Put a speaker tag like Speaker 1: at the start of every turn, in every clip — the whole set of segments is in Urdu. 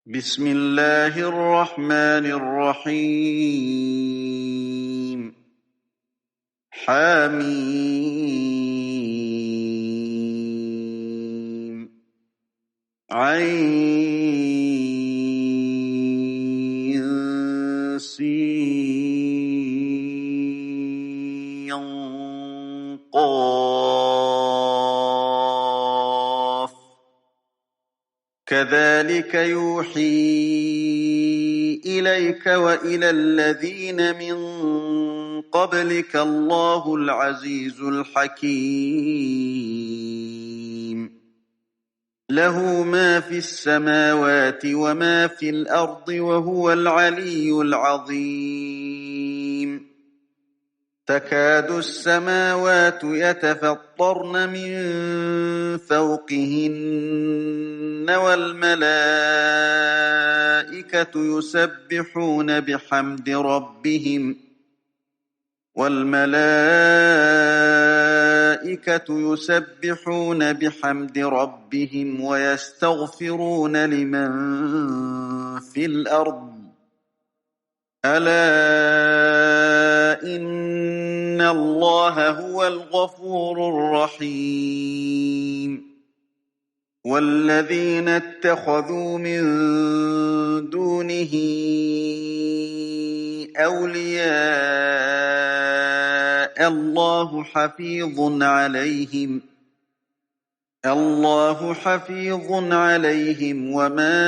Speaker 1: بسم الله الرحمن الرحيم حميم عين سين قاف كذلك يوحي إليك وإلى الذين من قبلك الله العزيز الحكيم له ما في السماوات وما في الأرض وهو العلي العظيم تكاد السماوات يتفطرن من فوقهن والملائكة يسبحون بحمد ربهم ويستغفرون لمن في الأرض ألا إن الله هو الغفور الرحيم والذين اتخذوا من دونه أولياء الله حفيظ عليهم وما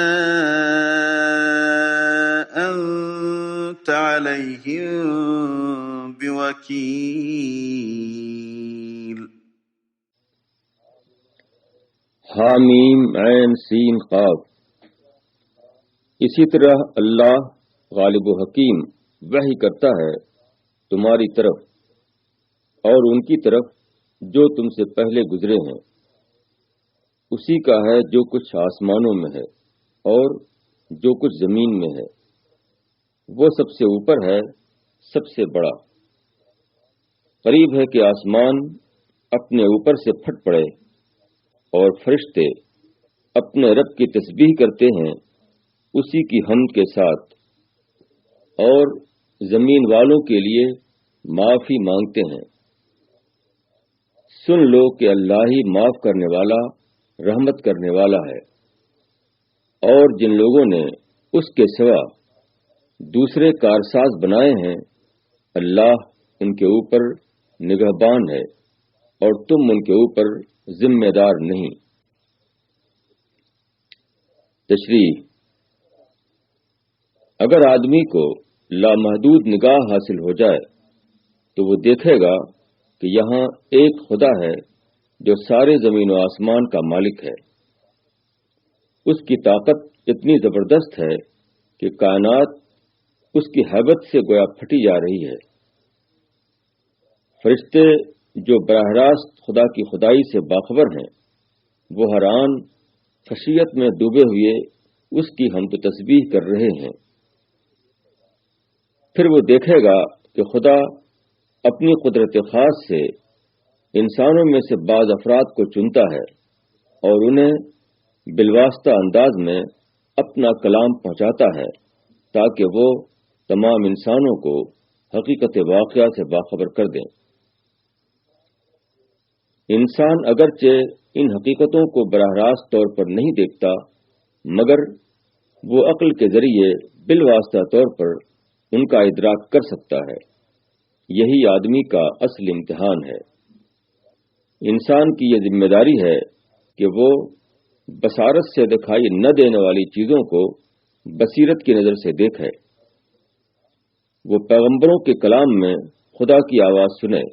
Speaker 1: أنت عليهم بوكيل
Speaker 2: حامیم عین سین قاف۔ اسی طرح اللہ غالب و حکیم وحی کرتا ہے تمہاری طرف اور ان کی طرف جو تم سے پہلے گزرے ہیں، اسی کا ہے جو کچھ آسمانوں میں ہے اور جو کچھ زمین میں ہے، وہ سب سے اوپر ہے، سب سے بڑا۔ قریب ہے کہ آسمان اپنے اوپر سے پھٹ پڑے اور فرشتے اپنے رب کی تسبیح کرتے ہیں اسی کی حمد کے ساتھ، اور زمین والوں کے لیے معافی مانگتے ہیں۔ سن لو کہ اللہ ہی معاف کرنے والا، رحمت کرنے والا ہے، اور جن لوگوں نے اس کے سوا دوسرے کارساز بنائے ہیں اللہ ان کے اوپر نگہبان ہے اور تم ان کے اوپر ذمہ دار نہیں۔ تشریح: اگر آدمی کو لامحدود نگاہ حاصل ہو جائے تو وہ دیکھے گا کہ یہاں ایک خدا ہے جو سارے زمین و آسمان کا مالک ہے۔ اس کی طاقت اتنی زبردست ہے کہ کائنات اس کی ہیبت سے گویا پھٹی جا رہی ہے۔ فرشتے جو براہ راست خدا کی خدائی سے باخبر ہیں، وہ حیران خشیت میں ڈوبے ہوئے اس کی حمد و تسبیح کر رہے ہیں۔ پھر وہ دیکھے گا کہ خدا اپنی قدرت خاص سے انسانوں میں سے بعض افراد کو چنتا ہے اور انہیں بالواسطہ انداز میں اپنا کلام پہنچاتا ہے تاکہ وہ تمام انسانوں کو حقیقت واقعہ سے باخبر کر دیں۔ انسان اگرچہ ان حقیقتوں کو براہ راست طور پر نہیں دیکھتا، مگر وہ عقل کے ذریعے بالواسطہ طور پر ان کا ادراک کر سکتا ہے۔ یہی آدمی کا اصل امتحان ہے۔ انسان کی یہ ذمہ داری ہے کہ وہ بصارت سے دکھائی نہ دینے والی چیزوں کو بصیرت کی نظر سے دیکھے۔ وہ پیغمبروں کے کلام میں خدا کی آواز سنے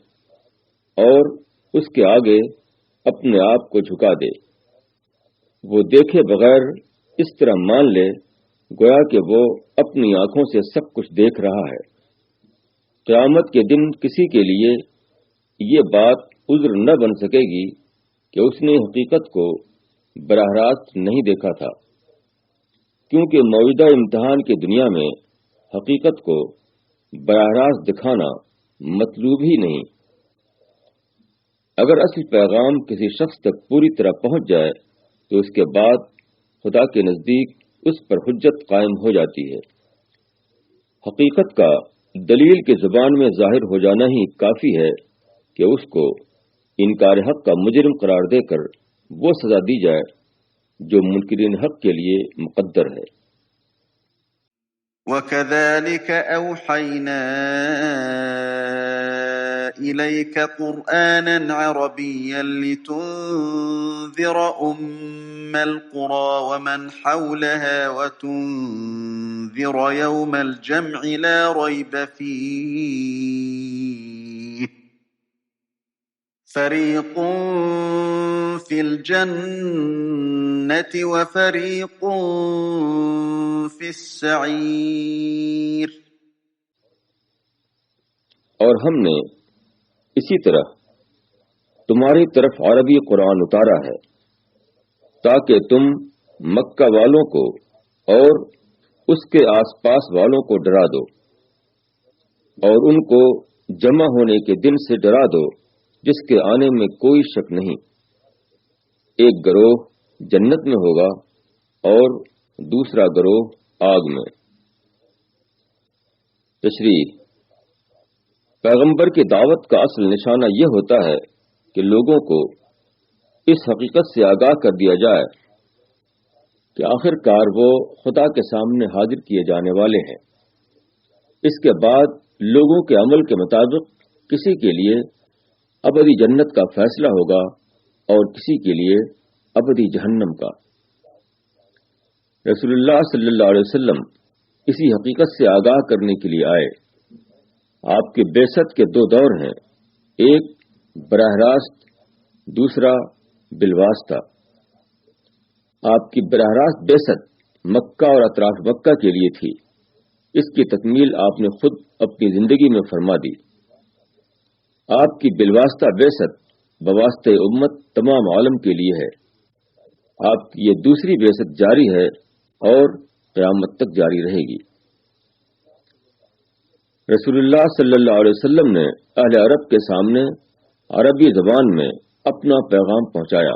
Speaker 2: اور اس کے آگے اپنے آپ کو جھکا دے۔ وہ دیکھے بغیر اس طرح مان لے گویا کہ وہ اپنی آنکھوں سے سب کچھ دیکھ رہا ہے۔ قیامت کے دن کسی کے لیے یہ بات عذر نہ بن سکے گی کہ اس نے حقیقت کو براہ راست نہیں دیکھا تھا، کیونکہ موجودہ امتحان کی دنیا میں حقیقت کو براہ راست دکھانا مطلوب ہی نہیں۔ اگر اصل پیغام کسی شخص تک پوری طرح پہنچ جائے تو اس کے بعد خدا کے نزدیک اس پر حجت قائم ہو جاتی ہے۔ حقیقت کا دلیل کے زبان میں ظاہر ہو جانا ہی کافی ہے کہ اس کو انکار حق کا مجرم قرار دے کر وہ سزا دی جائے جو منکرین حق کے لیے مقدر ہے۔
Speaker 1: وَكَذَلِكَ أَوْحَيْنَا إِلَيْكَ قُرْآنًا عَرَبِيًّا لِتُنذِرَ أُمَّ الْقُرَى وَمَنْ حَوْلَهَا وَتُنذِرَ يَوْمَ الْجَمْعِ لَا رَيْبَ فِيهِ فَرِيقٌ فِي الْجَنَّةِ وَفَرِيقٌ فِي السَّعِيرِ۔
Speaker 2: اور ہم نے اسی طرح تمہاری طرف عربی قرآن اتارا ہے تاکہ تم مکہ والوں کو اور اس کے آس پاس والوں کو ڈرا دو اور ان کو جمع ہونے کے دن سے ڈرا دو جس کے آنے میں کوئی شک نہیں۔ ایک گروہ جنت میں ہوگا اور دوسرا گروہ آگ میں۔ تشریح: پیغمبر کی دعوت کا اصل نشانہ یہ ہوتا ہے کہ لوگوں کو اس حقیقت سے آگاہ کر دیا جائے کہ آخر کار وہ خدا کے سامنے حاضر کیے جانے والے ہیں۔ اس کے بعد لوگوں کے عمل کے مطابق کسی کے لیے ابدی جنت کا فیصلہ ہوگا اور کسی کے لیے ابدی جہنم کا۔ رسول اللہ صلی اللہ علیہ وسلم اسی حقیقت سے آگاہ کرنے کے لیے آئے۔ آپ کے بعثت کے دو دور ہیں، ایک براہ راست، دوسرا بالواسطہ۔ آپ کی براہ راست بعثت مکہ اور اطراف مکہ کے لیے تھی، اس کی تکمیل آپ نے خود اپنی زندگی میں فرما دی۔ آپ کی بالواسطہ بعثت بواسطہ امت تمام عالم کے لیے ہے۔ آپ کی یہ دوسری بعثت جاری ہے اور قیامت تک جاری رہے گی۔ رسول اللہ صلی اللہ علیہ وسلم نے اہل عرب کے سامنے عربی زبان میں اپنا پیغام پہنچایا۔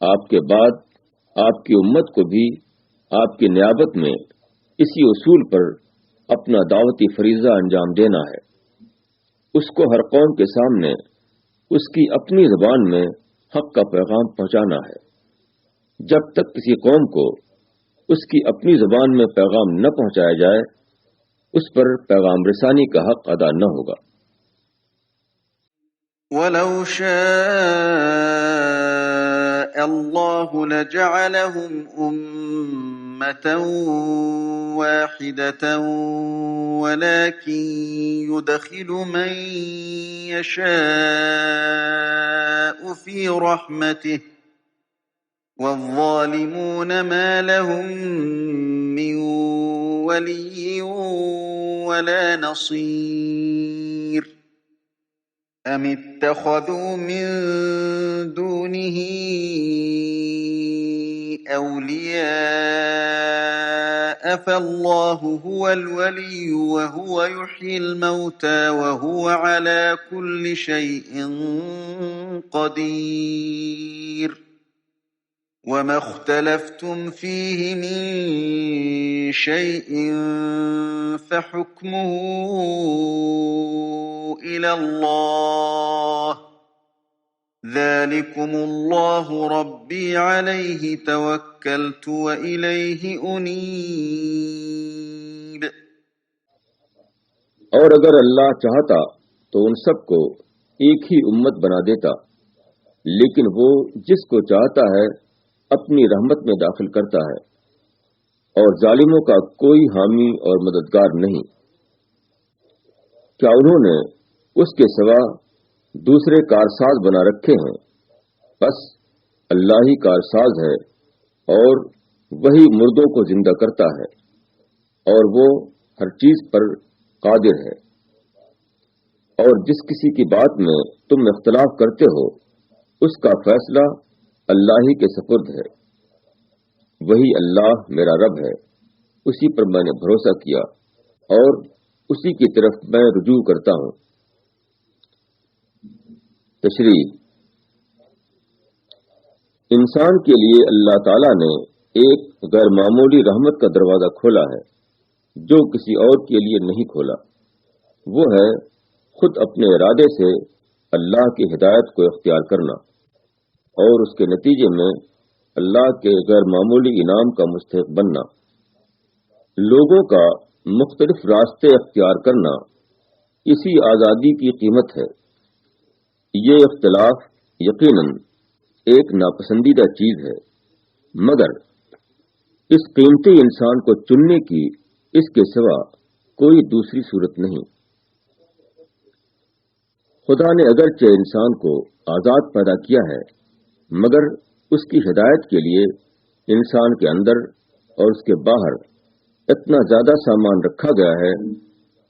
Speaker 2: آپ کے بعد آپ کی امت کو بھی آپ کی نیابت میں اسی اصول پر اپنا دعوتی فریضہ انجام دینا ہے۔ اس کو ہر قوم کے سامنے اس کی اپنی زبان میں حق کا پیغام پہنچانا ہے۔ جب تک کسی قوم کو اس کی اپنی زبان میں پیغام نہ پہنچایا جائے اس پر پیغام رسانی کا حق ادا نہ ہوگا۔
Speaker 1: وَلَوْ شَاءَ اللَّهُ لَجَعَلَهُمْ أُمَّةً وَاحِدَةً وَلَكِنْ يُدْخِلُ مَنْ يَشَاءُ فِي رَحْمَتِهِ وَالظَّالِمُونَ مَا لَهُم مِّن وَلِيٍّ وَلَا نَصِيرٍ۔ أَمِ اتَّخَذُوا مِن دُونِهِ أَوْلِيَاءَ فَاللَّهُ هُوَ الْوَلِيُّ وَهُوَ يُحْيِي الْمَوْتَىٰ وَهُوَ عَلَىٰ كُلِّ شَيْءٍ قَدِيرٌ۔ وَمَا اخْتَلَفْتُمْ فِيهِ مِن شَيْءٍ فَحُكْمُهُ إِلَى اللَّهِ ذَلِكُمُ اللَّهُ رَبِّي عَلَيْهِ تَوَكَّلْتُ وَإِلَيْهِ أُنِيبُ۔
Speaker 2: اور اگر اللہ چاہتا تو ان سب کو ایک ہی امت بنا دیتا، لیکن وہ جس کو چاہتا ہے اپنی رحمت میں داخل کرتا ہے، اور ظالموں کا کوئی حامی اور مددگار نہیں۔ کیا انہوں نے اس کے سوا دوسرے کارساز بنا رکھے ہیں؟ بس اللہ ہی کارساز ہے، اور وہی مردوں کو زندہ کرتا ہے، اور وہ ہر چیز پر قادر ہے۔ اور جس کسی کی بات میں تم اختلاف کرتے ہو اس کا فیصلہ اللہ ہی کے سپرد ہے۔ وہی اللہ میرا رب ہے، اسی پر میں نے بھروسہ کیا اور اسی کی طرف میں رجوع کرتا ہوں۔ تشریح: انسان کے لیے اللہ تعالیٰ نے ایک غیر معمولی رحمت کا دروازہ کھولا ہے جو کسی اور کے لیے نہیں کھولا، وہ ہے خود اپنے ارادے سے اللہ کی ہدایت کو اختیار کرنا اور اس کے نتیجے میں اللہ کے غیر معمولی انعام کا مستحق بننا۔ لوگوں کا مختلف راستے اختیار کرنا اسی آزادی کی قیمت ہے۔ یہ اختلاف یقیناً ایک ناپسندیدہ چیز ہے، مگر اس قیمتی انسان کو چننے کی اس کے سوا کوئی دوسری صورت نہیں۔ خدا نے اگرچہ انسان کو آزاد پیدا کیا ہے، مگر اس کی ہدایت کے لیے انسان کے اندر اور اس کے باہر اتنا زیادہ سامان رکھا گیا ہے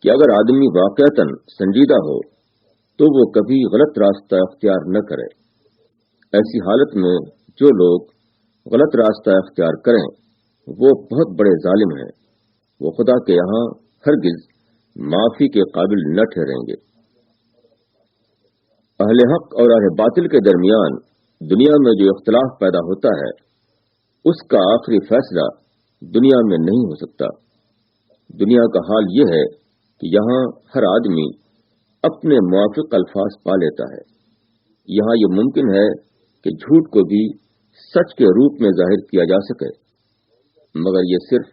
Speaker 2: کہ اگر آدمی واقعتاً سنجیدہ ہو تو وہ کبھی غلط راستہ اختیار نہ کرے۔ ایسی حالت میں جو لوگ غلط راستہ اختیار کریں وہ بہت بڑے ظالم ہیں، وہ خدا کے یہاں ہرگز معافی کے قابل نہ ٹھہریں گے۔ اہل حق اور اہل باطل کے درمیان دنیا میں جو اختلاف پیدا ہوتا ہے اس کا آخری فیصلہ دنیا میں نہیں ہو سکتا۔ دنیا کا حال یہ ہے کہ یہاں ہر آدمی اپنے موافق الفاظ پا لیتا ہے۔ یہاں یہ ممکن ہے کہ جھوٹ کو بھی سچ کے روپ میں ظاہر کیا جا سکے، مگر یہ صرف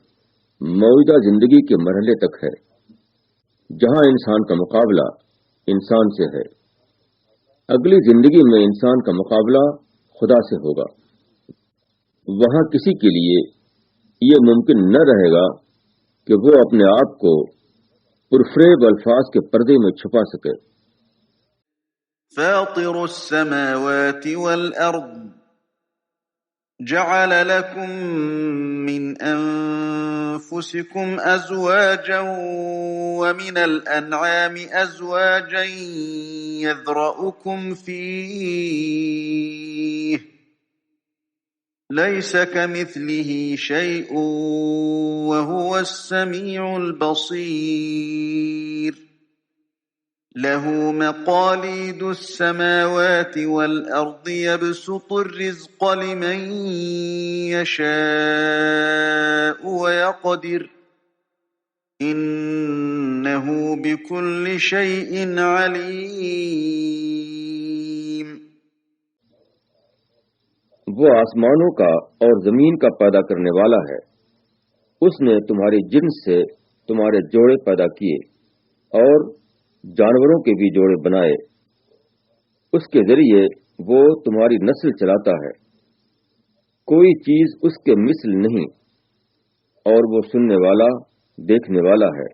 Speaker 2: موجودہ زندگی کے مرحلے تک ہے جہاں انسان کا مقابلہ انسان سے ہے۔ اگلی زندگی میں انسان کا مقابلہ خدا سے ہوگا۔ وہاں کسی کے لیے یہ ممکن نہ رہے گا کہ وہ اپنے آپ کو پرفریب الفاظ کے پردے میں چھپا سکے۔
Speaker 1: فاطر السماوات والأرض جعل لكم من أنفسكم أزواجا ومن الأنعام أزواجا يذرأكم فيه ليس كمثله شيء وهو السميع البصير له مقاليد السماوات والأرض يبسط الرزق لمن يشاء ويقدر إنه بكل شيء عليم۔
Speaker 2: وہ آسمانوں کا اور زمین کا پیدا کرنے والا ہے۔ اس نے تمہاری جنس سے تمہارے جوڑے پیدا کیے اور جانوروں کے بھی جوڑے بنائے۔ اس کے ذریعے وہ تمہاری نسل چلاتا ہے۔ کوئی چیز اس کے مثل نہیں، اور وہ سننے والا دیکھنے والا ہے۔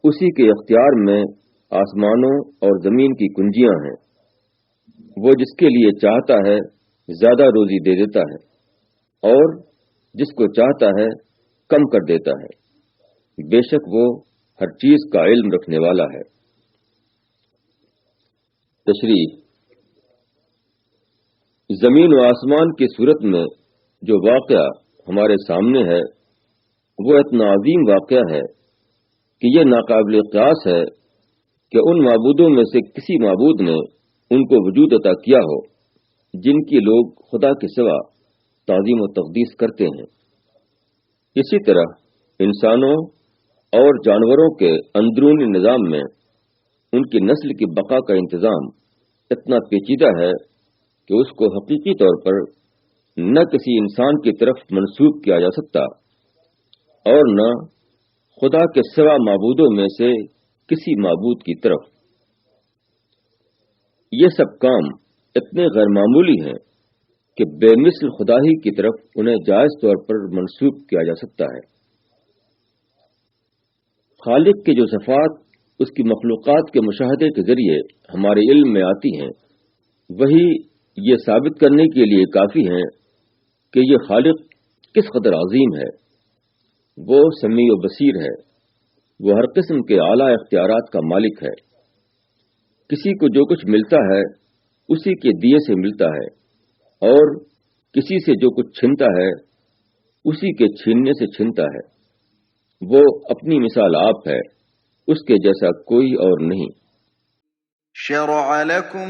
Speaker 2: اسی کے اختیار میں آسمانوں اور زمین کی کنجیاں ہیں۔ وہ جس کے لیے چاہتا ہے زیادہ روزی دے دیتا ہے اور جس کو چاہتا ہے کم کر دیتا ہے۔ بے شک وہ ہر چیز کا علم رکھنے والا ہے۔ تشریح: زمین و آسمان کی صورت میں جو واقعہ ہمارے سامنے ہے وہ اتنا عظیم واقعہ ہے کہ یہ ناقابل قیاس ہے کہ ان معبودوں میں سے کسی معبود نے ان کو وجود عطا کیا ہو جن کی لوگ خدا کے سوا تعظیم و تقدیس کرتے ہیں۔ اسی طرح انسانوں اور جانوروں کے اندرونی نظام میں ان کی نسل کی بقا کا انتظام اتنا پیچیدہ ہے کہ اس کو حقیقی طور پر نہ کسی انسان کی طرف منسوب کیا جا سکتا اور نہ خدا کے سوا معبودوں میں سے کسی معبود کی طرف۔ یہ سب کام اتنے غیر معمولی ہیں کہ بے مثل خدا ہی کی طرف انہیں جائز طور پر منسوب کیا جا سکتا ہے۔ خالق کی جو صفات اس کی مخلوقات کے مشاہدے کے ذریعے ہمارے علم میں آتی ہیں وہی یہ ثابت کرنے کے لیے کافی ہیں کہ یہ خالق کس قدر عظیم ہے۔ وہ سمیع و بصیر ہے، وہ ہر قسم کے اعلیٰ اختیارات کا مالک ہے۔ کسی کو جو کچھ ملتا ہے اسی کے دیے سے ملتا ہے اور کسی سے جو کچھ چھنتا ہے اسی کے چھیننے سے چھنتا ہے۔ وہ اپنی مثال آپ ہے، اس کے جیسا کوئی اور نہیں۔
Speaker 1: شرع لكم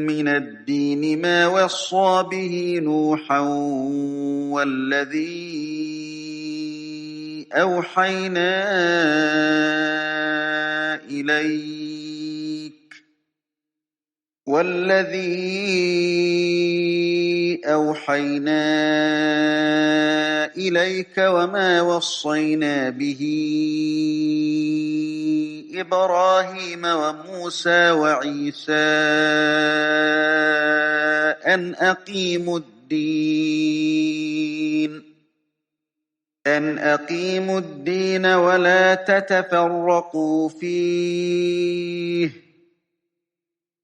Speaker 1: من الدين ما وصى به نوحا والذي أوحينا إليك وما وصينا به إبراهيم وموسى وعيسى أن أقيموا الدين ولا تتفرقوا فيه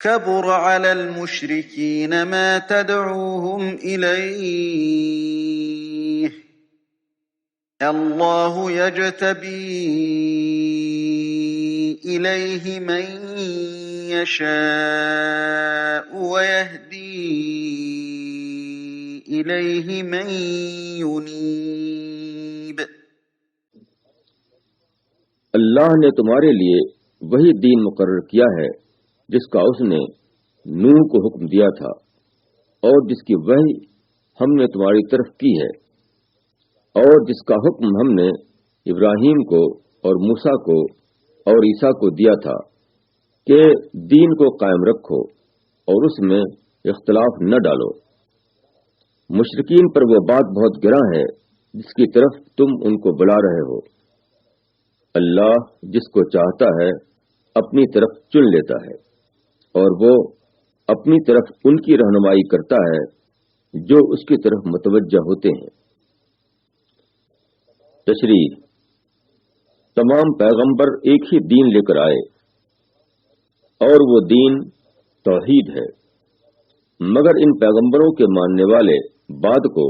Speaker 1: كبر على المشركين ما تدعوهم إليه الله يجتبي إليه من يشاء ويهدي إليه من ينيب
Speaker 2: اللہ نے تمہارے لیے وہی دین مقرر کیا ہے جس کا اس نے نوح کو حکم دیا تھا اور جس کی وحی ہم نے تمہاری طرف کی ہے اور جس کا حکم ہم نے ابراہیم کو اور موسیٰ کو اور عیسیٰ کو دیا تھا کہ دین کو قائم رکھو اور اس میں اختلاف نہ ڈالو۔ مشرکین پر وہ بات بہت گراں ہے جس کی طرف تم ان کو بلا رہے ہو۔ اللہ جس کو چاہتا ہے اپنی طرف چن لیتا ہے اور وہ اپنی طرف ان کی رہنمائی کرتا ہے جو اس کی طرف متوجہ ہوتے ہیں۔ تشریح: تمام پیغمبر ایک ہی دین لے کر آئے اور وہ دین توحید ہے، مگر ان پیغمبروں کے ماننے والے بعد کو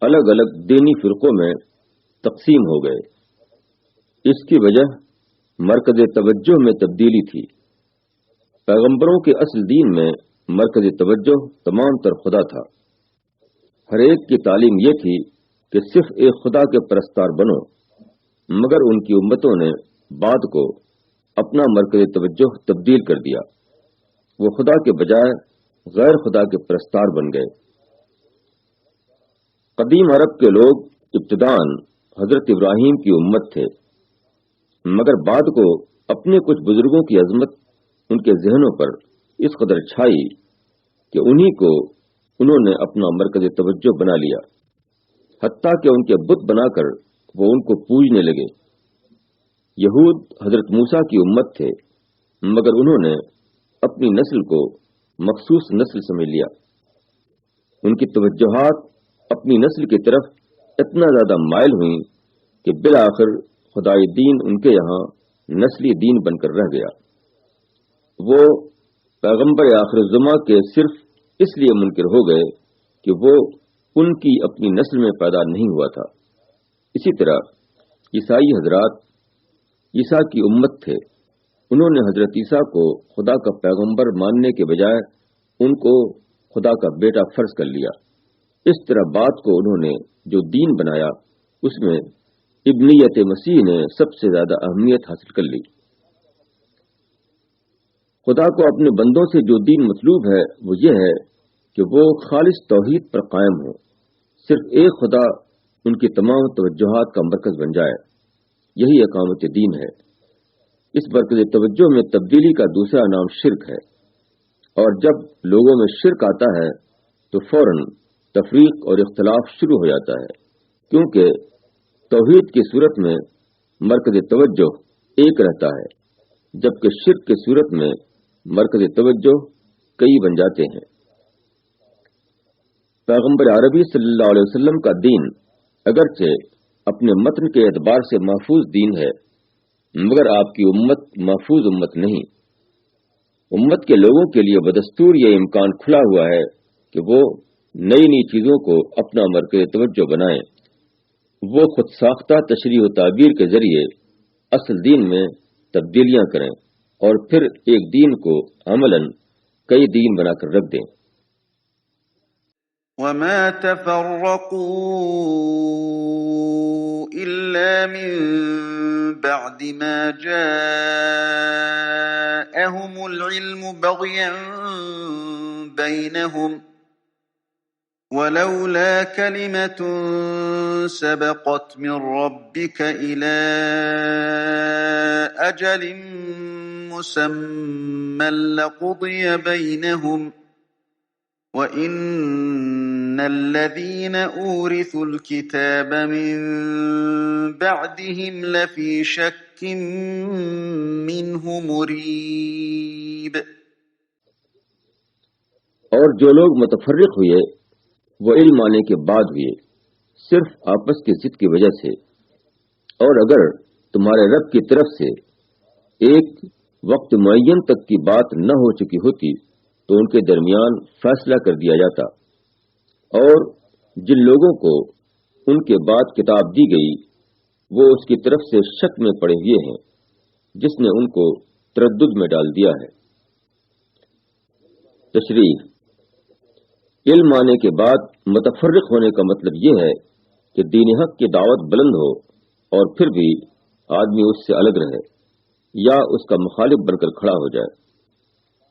Speaker 2: الگ الگ دینی فرقوں میں تقسیم ہو گئے۔ اس کی وجہ مرکز توجہ میں تبدیلی تھی۔ پیغمبروں کے اصل دین میں مرکز توجہ تمام تر خدا تھا۔ ہر ایک کی تعلیم یہ تھی کہ صرف ایک خدا کے پرستار بنو، مگر ان کی امتوں نے بعد کو اپنا مرکز توجہ تبدیل کر دیا۔ وہ خدا کے بجائے غیر خدا کے پرستار بن گئے۔ قدیم عرب کے لوگ ابتداءً حضرت ابراہیم کی امت تھے، مگر بعد کو اپنے کچھ بزرگوں کی عظمت ان کے ذہنوں پر اس قدر چھائی کہ انہی کو انہوں نے اپنا مرکز توجہ بنا لیا، حتیٰ کہ ان کے بت بنا کر وہ ان کو پوجنے لگے۔ یہود حضرت موسیٰ کی امت تھے، مگر انہوں نے اپنی نسل کو مخصوص نسل سمجھ لیا۔ ان کی توجہات اپنی نسل کی طرف اتنا زیادہ مائل ہوئیں کہ بالآخر خدائی دین ان کے یہاں نسلی دین بن کر رہ گیا۔ وہ پیغمبر آخر الزماں کے صرف اس لیے منکر ہو گئے کہ وہ ان کی اپنی نسل میں پیدا نہیں ہوا تھا۔ اسی طرح عیسائی حضرات عیسیٰ کی امت تھے، انہوں نے حضرت عیسیٰ کو خدا کا پیغمبر ماننے کے بجائے ان کو خدا کا بیٹا فرض کر لیا۔ اس طرح بات کو انہوں نے جو دین بنایا اس میں ابنیت مسیح نے سب سے زیادہ اہمیت حاصل کر لی۔ خدا کو اپنے بندوں سے جو دین مطلوب ہے وہ یہ ہے کہ وہ خالص توحید پر قائم ہو، صرف ایک خدا ان کی تمام توجہات کا مرکز بن جائے۔ یہی اقامت دین ہے۔ اس مرکز توجہ میں تبدیلی کا دوسرا نام شرک ہے، اور جب لوگوں میں شرک آتا ہے تو فوراً تفریق اور اختلاف شروع ہو جاتا ہے، کیونکہ توحید کی صورت میں مرکز توجہ ایک رہتا ہے، جبکہ شرک کی صورت میں مرکز توجہ کئی بن جاتے ہیں۔ پیغمبر عربی صلی اللہ علیہ وسلم کا دین اگرچہ اپنے متن کے اعتبار سے محفوظ دین ہے، مگر آپ کی امت محفوظ امت نہیں۔ امت کے لوگوں کے لیے بدستور یہ امکان کھلا ہوا ہے کہ وہ نئی نئی چیزوں کو اپنا مرکز توجہ بنائیں۔ وہ خود ساختہ تشریح و تعبیر کے ذریعے اصل دین میں تبدیلیاں کریں اور پھر ایک دین کو عملاً کئی دین بنا کر رکھ دیں۔
Speaker 1: وَمَا تَفَرَّقُوا إِلَّا مِن بَعْدِ مَا جَاءَهُمُ جاءهم العلم بغيا بينهم ولولا كلمة سبقت من ربك إلى أجل مسمى لقضي بينهم وَإِنَّ الَّذِينَ أُورِثُوا الْكِتَابَ مِنْ بَعْدِهِمْ لَفِي شَكٍّ مِّنْهُ مُرِيبٍ۔
Speaker 2: اور جو لوگ متفرق ہوئے وہ علم آنے کے بعد ہوئے صرف آپس کی ضد کی وجہ سے، اور اگر تمہارے رب کی طرف سے ایک وقت معین تک کی بات نہ ہو چکی ہوتی تو ان کے درمیان فیصلہ کر دیا جاتا، اور جن لوگوں کو ان کے بعد کتاب دی گئی وہ اس کی طرف سے شک میں پڑے ہوئے ہیں جس نے ان کو تردد میں ڈال دیا ہے۔ تشریح: علم آنے کے بعد متفرق ہونے کا مطلب یہ ہے کہ دین حق کی دعوت بلند ہو اور پھر بھی آدمی اس سے الگ رہے یا اس کا مخالف بن کر کھڑا ہو جائے۔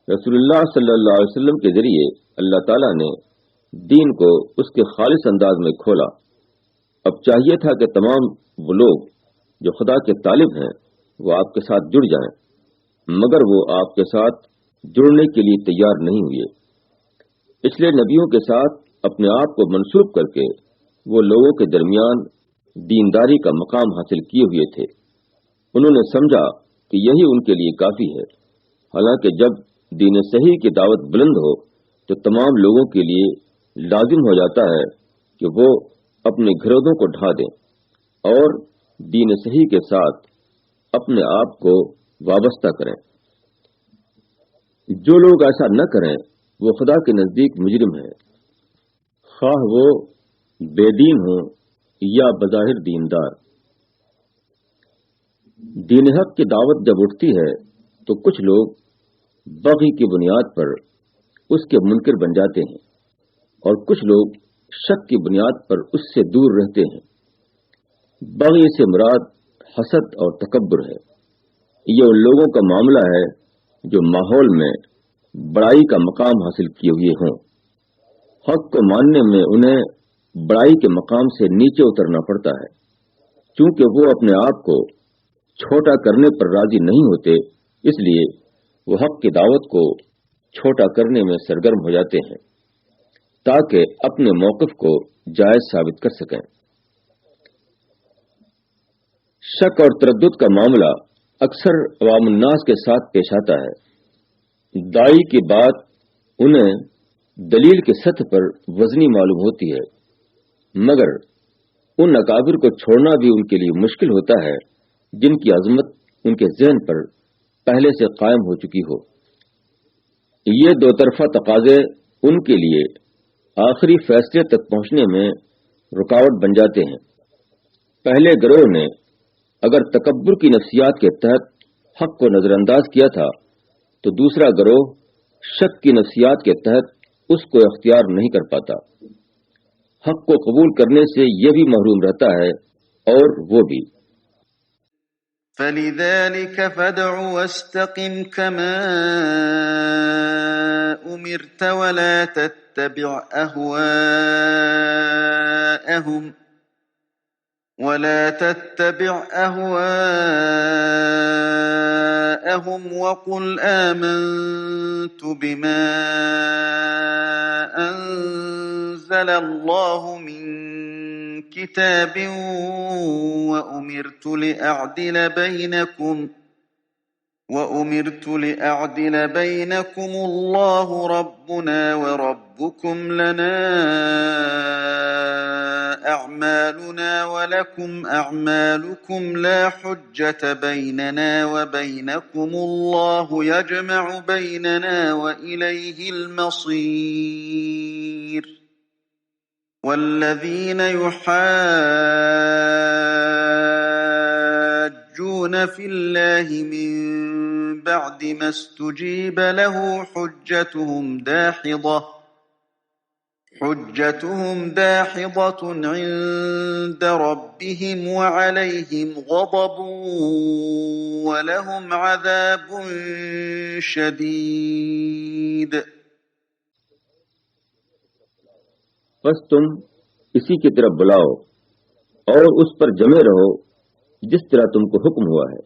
Speaker 2: رسول اللہ صلی اللہ علیہ وسلم کے ذریعے اللہ تعالیٰ نے دین کو اس کے خالص انداز میں کھولا۔ اب چاہیے تھا کہ تمام وہ لوگ جو خدا کے طالب ہیں وہ آپ کے ساتھ جڑ جائیں، مگر وہ آپ کے ساتھ جڑنے کے لیے تیار نہیں ہوئے، اس لیے نبیوں کے ساتھ اپنے آپ کو منسوب کر کے وہ لوگوں کے درمیان دینداری کا مقام حاصل کیے ہوئے تھے۔ انہوں نے سمجھا کہ یہی ان کے لیے کافی ہے، حالانکہ جب دین صحیح کی دعوت بلند ہو تو تمام لوگوں کے لیے لازم ہو جاتا ہے کہ وہ اپنے گھروں کو ڈھا دیں اور دین صحیح کے ساتھ اپنے آپ کو وابستہ کریں۔ جو لوگ ایسا نہ کریں وہ خدا کے نزدیک مجرم ہیں، خواہ وہ بے دین ہوں یا بظاہر دیندار۔ دین حق کی دعوت جب اٹھتی ہے تو کچھ لوگ بغی کی بنیاد پر اس کے منکر بن جاتے ہیں اور کچھ لوگ شک کی بنیاد پر اس سے دور رہتے ہیں۔ بغی سے مراد حسد اور تکبر ہے۔ یہ ان لوگوں کا معاملہ ہے جو ماحول میں بڑائی کا مقام حاصل کیے ہوئے ہوں۔ حق کو ماننے میں انہیں بڑائی کے مقام سے نیچے اترنا پڑتا ہے، چونکہ وہ اپنے آپ کو چھوٹا کرنے پر راضی نہیں ہوتے، اس لیے وہ حق کی دعوت کو چھوٹا کرنے میں سرگرم ہو جاتے ہیں تاکہ اپنے موقف کو جائز ثابت کر سکیں۔ شک اور تردد کا معاملہ اکثر عوام الناس کے ساتھ پیش آتا ہے۔ داعی کی بات انہیں دلیل کی سطح پر وزنی معلوم ہوتی ہے، مگر ان اکابر کو چھوڑنا بھی ان کے لیے مشکل ہوتا ہے جن کی عظمت ان کے ذہن پر پہلے سے قائم ہو چکی ہو۔ یہ دو طرفہ تقاضے ان کے لیے آخری فیصلے تک پہنچنے میں رکاوٹ بن جاتے ہیں۔ پہلے گروہ نے اگر تکبر کی نفسیات کے تحت حق کو نظر انداز کیا تھا تو دوسرا گروہ شک کی نفسیات کے تحت اس کو اختیار نہیں کر پاتا۔ حق کو قبول کرنے سے یہ بھی محروم رہتا ہے اور وہ بھی۔
Speaker 1: فَلِذَلِكَ فَادْعُ وَاسْتَقِمْ كَمَا أُمِرْتَ وَلَا تَتَّبِعْ أَهْوَاءَهُمْ وَقُلْ آمَنْتُ بِمَا أَنزَلَ اللَّهُ مِنْ كِتَابٍ وَأُمِرْتُ لِأَعْدِلَ بَيْنَكُمُ اللَّهُ رَبُّنَا وَرَبُّكُمْ لَنَا أَعْمَالُنَا وَلَكُمْ أَعْمَالُكُمْ لَا حُجَّةَ بَيْنَنَا وَبَيْنَكُمُ اللَّهُ يَجْمَعُ بَيْنَنَا وَإِلَيْهِ الْمَصِيرُ۔ وَالَّذِينَ يُحَاجُّونَ فِي اللَّهِ مِن بَعْدِ مَا اسْتُجِيبَ لَهُ حُجَّتُهُمْ دَاحِضَةٌ حجتهم داحضة عند ربهم وعليهم غضب ولهم عذاب شديد۔
Speaker 2: بس تم اسی کی طرف بلاؤ اور اس پر جمے رہو جس طرح تم کو حکم ہوا ہے،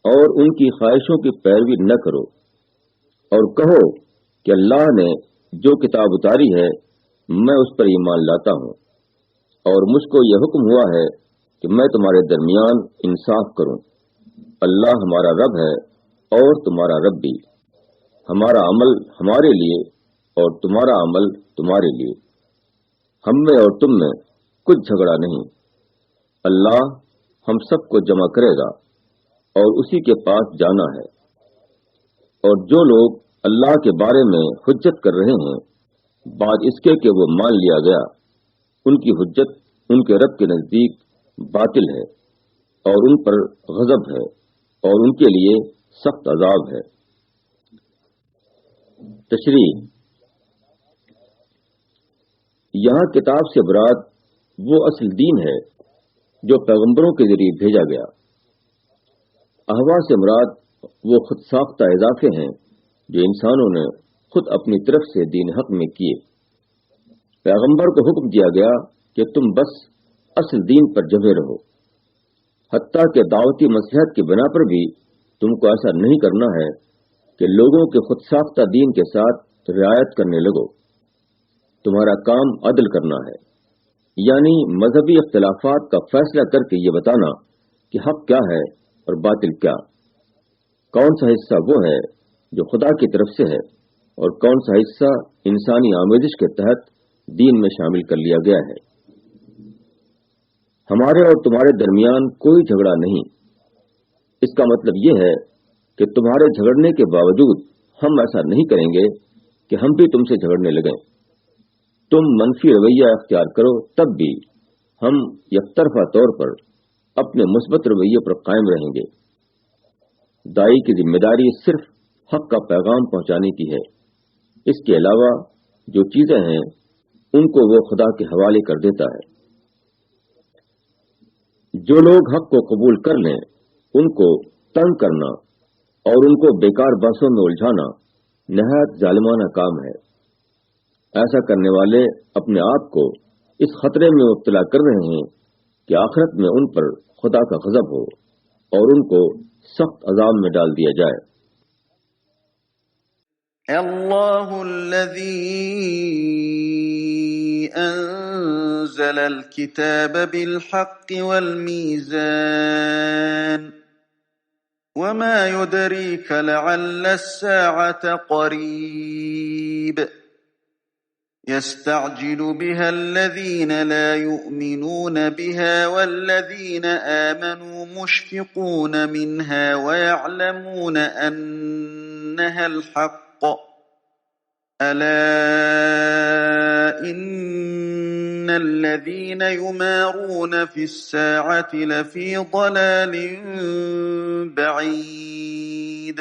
Speaker 2: اور ان کی خواہشوں کی پیروی نہ کرو، اور کہو کہ اللہ نے جو کتاب اتاری ہے میں اس پر ایمان لاتا ہوں، اور مجھ کو یہ حکم ہوا ہے کہ میں تمہارے درمیان انصاف کروں۔ اللہ ہمارا رب ہے اور تمہارا رب بھی، ہمارا عمل ہمارے لیے اور تمہارا عمل تمہارے لیے، ہم میں اور تم میں کچھ جھگڑا نہیں۔ اللہ ہم سب کو جمع کرے گا اور اسی کے پاس جانا ہے۔ اور جو لوگ اللہ کے بارے میں حجت کر رہے ہیں بعد اس کے کہ وہ مان لیا گیا، ان کی حجت ان کے رب کے نزدیک باطل ہے، اور ان پر غضب ہے، اور ان کے لیے سخت عذاب ہے۔ تشریح: یہاں کتاب سے مراد وہ اصل دین ہے جو پیغمبروں کے ذریعے بھیجا گیا۔ احوا سے مراد وہ خود ساختہ اضافے ہیں جو انسانوں نے خود اپنی طرف سے دین حق میں کیے۔ پیغمبر کو حکم دیا گیا کہ تم بس اصل دین پر جمے رہو، حتیٰ کہ دعوتی مصلحت کی بنا پر بھی تم کو ایسا نہیں کرنا ہے کہ لوگوں کے خود ساختہ دین کے ساتھ رعایت کرنے لگو۔ تمہارا کام عدل کرنا ہے، یعنی مذہبی اختلافات کا فیصلہ کر کے یہ بتانا کہ حق کیا ہے اور باطل کیا، کون سا حصہ وہ ہے جو خدا کی طرف سے ہے اور کون سا حصہ انسانی آمیزش کے تحت دین میں شامل کر لیا گیا ہے۔ ہمارے اور تمہارے درمیان کوئی جھگڑا نہیں، اس کا مطلب یہ ہے کہ تمہارے جھگڑنے کے باوجود ہم ایسا نہیں کریں گے کہ ہم بھی تم سے جھگڑنے لگیں۔ تم منفی رویہ اختیار کرو تب بھی ہم یک طرفہ طور پر اپنے مثبت رویے پر قائم رہیں گے۔ داعی کی ذمہ داری صرف حق کا پیغام پہنچانے کی ہے، اس کے علاوہ جو چیزیں ہیں ان کو وہ خدا کے حوالے کر دیتا ہے۔ جو لوگ حق کو قبول کر لیں ان کو تنگ کرنا اور ان کو بیکار بحثوں میں الجھانا نہایت ظالمانہ کام ہے۔ ایسا کرنے والے اپنے آپ کو اس خطرے میں مبتلا کر رہے ہیں کہ آخرت میں ان پر خدا کا غضب ہو اور ان کو سخت عذاب میں ڈال دیا جائے۔
Speaker 1: اللہ الذی انزل الكتاب بالحق والمیزان وما يدريك لعل الساعة قريب يستعجل بها الذين لا يؤمنون بها والذين آمنوا مشفقون منها ويعلمون أنها الحق ألا إن الذين يمارون في الساعة لفي ضلال بعيد۔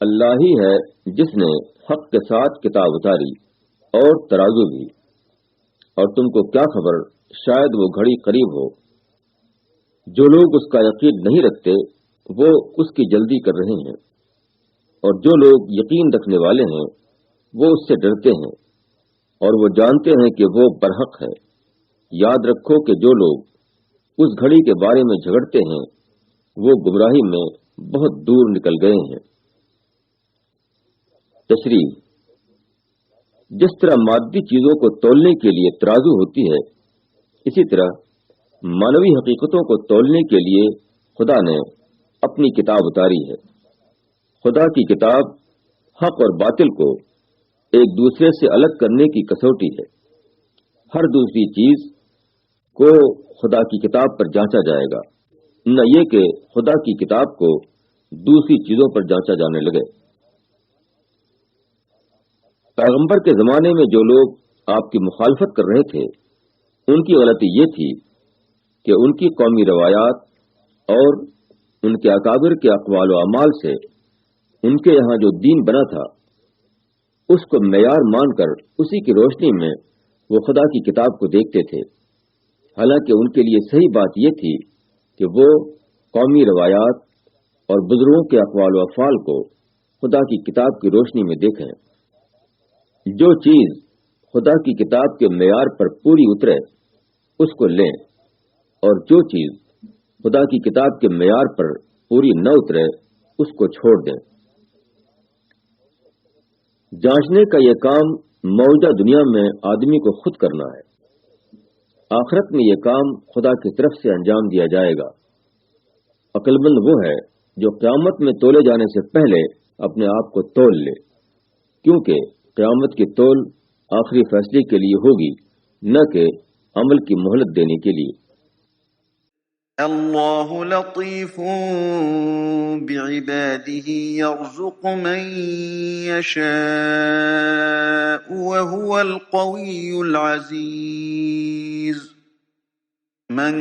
Speaker 2: اللہ ہی ہے جس نے حق کے ساتھ کتاب اتاری اور ترازو بھی، اور تم کو کیا خبر شاید وہ گھڑی قریب ہو۔ جو لوگ اس کا یقین نہیں رکھتے وہ اس کی جلدی کر رہے ہیں، اور جو لوگ یقین رکھنے والے ہیں وہ اس سے ڈرتے ہیں اور وہ جانتے ہیں کہ وہ برحق ہے۔ یاد رکھو کہ جو لوگ اس گھڑی کے بارے میں جھگڑتے ہیں وہ گمراہی میں بہت دور نکل گئے ہیں۔ تشریح: جس طرح مادی چیزوں کو تولنے کے لیے ترازو ہوتی ہے، اسی طرح مانوی حقیقتوں کو تولنے کے لیے خدا نے اپنی کتاب اتاری ہے۔ خدا کی کتاب حق اور باطل کو ایک دوسرے سے الگ کرنے کی کسوٹی ہے۔ ہر دوسری چیز کو خدا کی کتاب پر جانچا جائے گا، نہ یہ کہ خدا کی کتاب کو دوسری چیزوں پر جانچا جانے لگے۔ پیغمبر کے زمانے میں جو لوگ آپ کی مخالفت کر رہے تھے ان کی غلطی یہ تھی کہ ان کی قومی روایات اور ان کے اکابر کے اقوال و اعمال سے ان کے یہاں جو دین بنا تھا اس کو معیار مان کر اسی کی روشنی میں وہ خدا کی کتاب کو دیکھتے تھے، حالانکہ ان کے لیے صحیح بات یہ تھی کہ وہ قومی روایات اور بزرگوں کے اقوال و افعال کو خدا کی کتاب کی روشنی میں دیکھیں۔ جو چیز خدا کی کتاب کے معیار پر پوری اترے اس کو لیں، اور جو چیز خدا کی کتاب کے معیار پر پوری نہ اترے اس کو چھوڑ دیں۔ جانچنے کا یہ کام موجودہ دنیا میں آدمی کو خود کرنا ہے، آخرت میں یہ کام خدا کی طرف سے انجام دیا جائے گا۔ عقل مند وہ ہے جو قیامت میں تولے جانے سے پہلے اپنے آپ کو تول لے، کیونکہ قیامت کی تول آخری فیصلے کے لیے ہوگی، نہ کہ عمل کی مہلت دینے کے لیے۔
Speaker 1: اللہ لطیف بعباده يرزق من يشاء وهو القوي العزيز من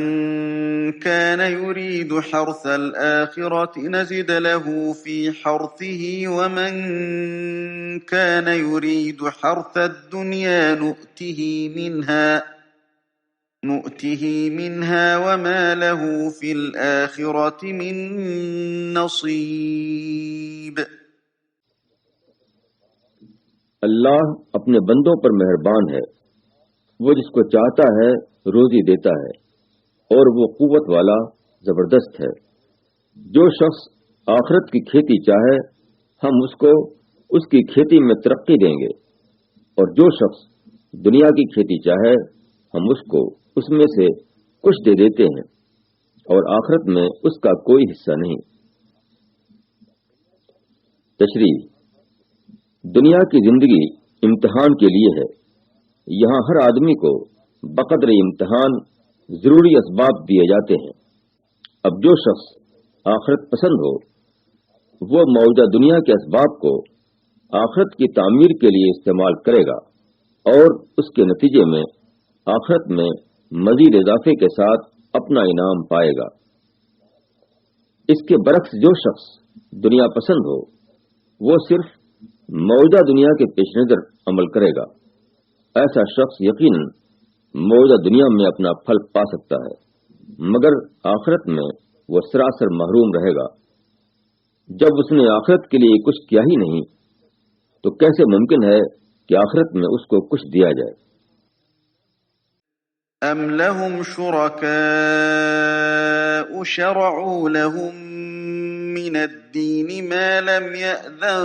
Speaker 1: كان يريد حرث الآخرة نزد له في حرثه ومن كان يريد حرث الدنيا نؤته منها وما له في الآخرة من نصيب۔
Speaker 2: اللہ اپنے بندوں پر مہربان ہے، وہ جس کو چاہتا ہے روزی دیتا ہے، اور وہ قوت والا زبردست ہے۔ جو شخص آخرت کی کھیتی چاہے ہم اس کو اس کی کھیتی میں ترقی دیں گے، اور جو شخص دنیا کی کھیتی چاہے ہم اس کو اس میں سے کچھ دے دیتے ہیں، اور آخرت میں اس کا کوئی حصہ نہیں۔ تشریح: دنیا کی زندگی امتحان کے لیے ہے، یہاں ہر آدمی کو بقدر امتحان ضروری اسباب دیے جاتے ہیں۔ اب جو شخص آخرت پسند ہو وہ موجودہ دنیا کے اسباب کو آخرت کی تعمیر کے لیے استعمال کرے گا، اور اس کے نتیجے میں آخرت میں مزید اضافے کے ساتھ اپنا انعام پائے گا۔ اس کے برعکس جو شخص دنیا پسند ہو وہ صرف موجودہ دنیا کے پیش نظر عمل کرے گا، ایسا شخص یقیناً موجودہ دنیا میں اپنا پھل پا سکتا ہے، مگر آخرت میں وہ سراسر محروم رہے گا۔ جب اس نے آخرت کے لیے کچھ کیا ہی نہیں تو کیسے ممکن ہے کہ آخرت میں اس کو کچھ دیا جائے؟
Speaker 1: ام لهم شركاء شرعوا لهم من الدين ما لم يأذن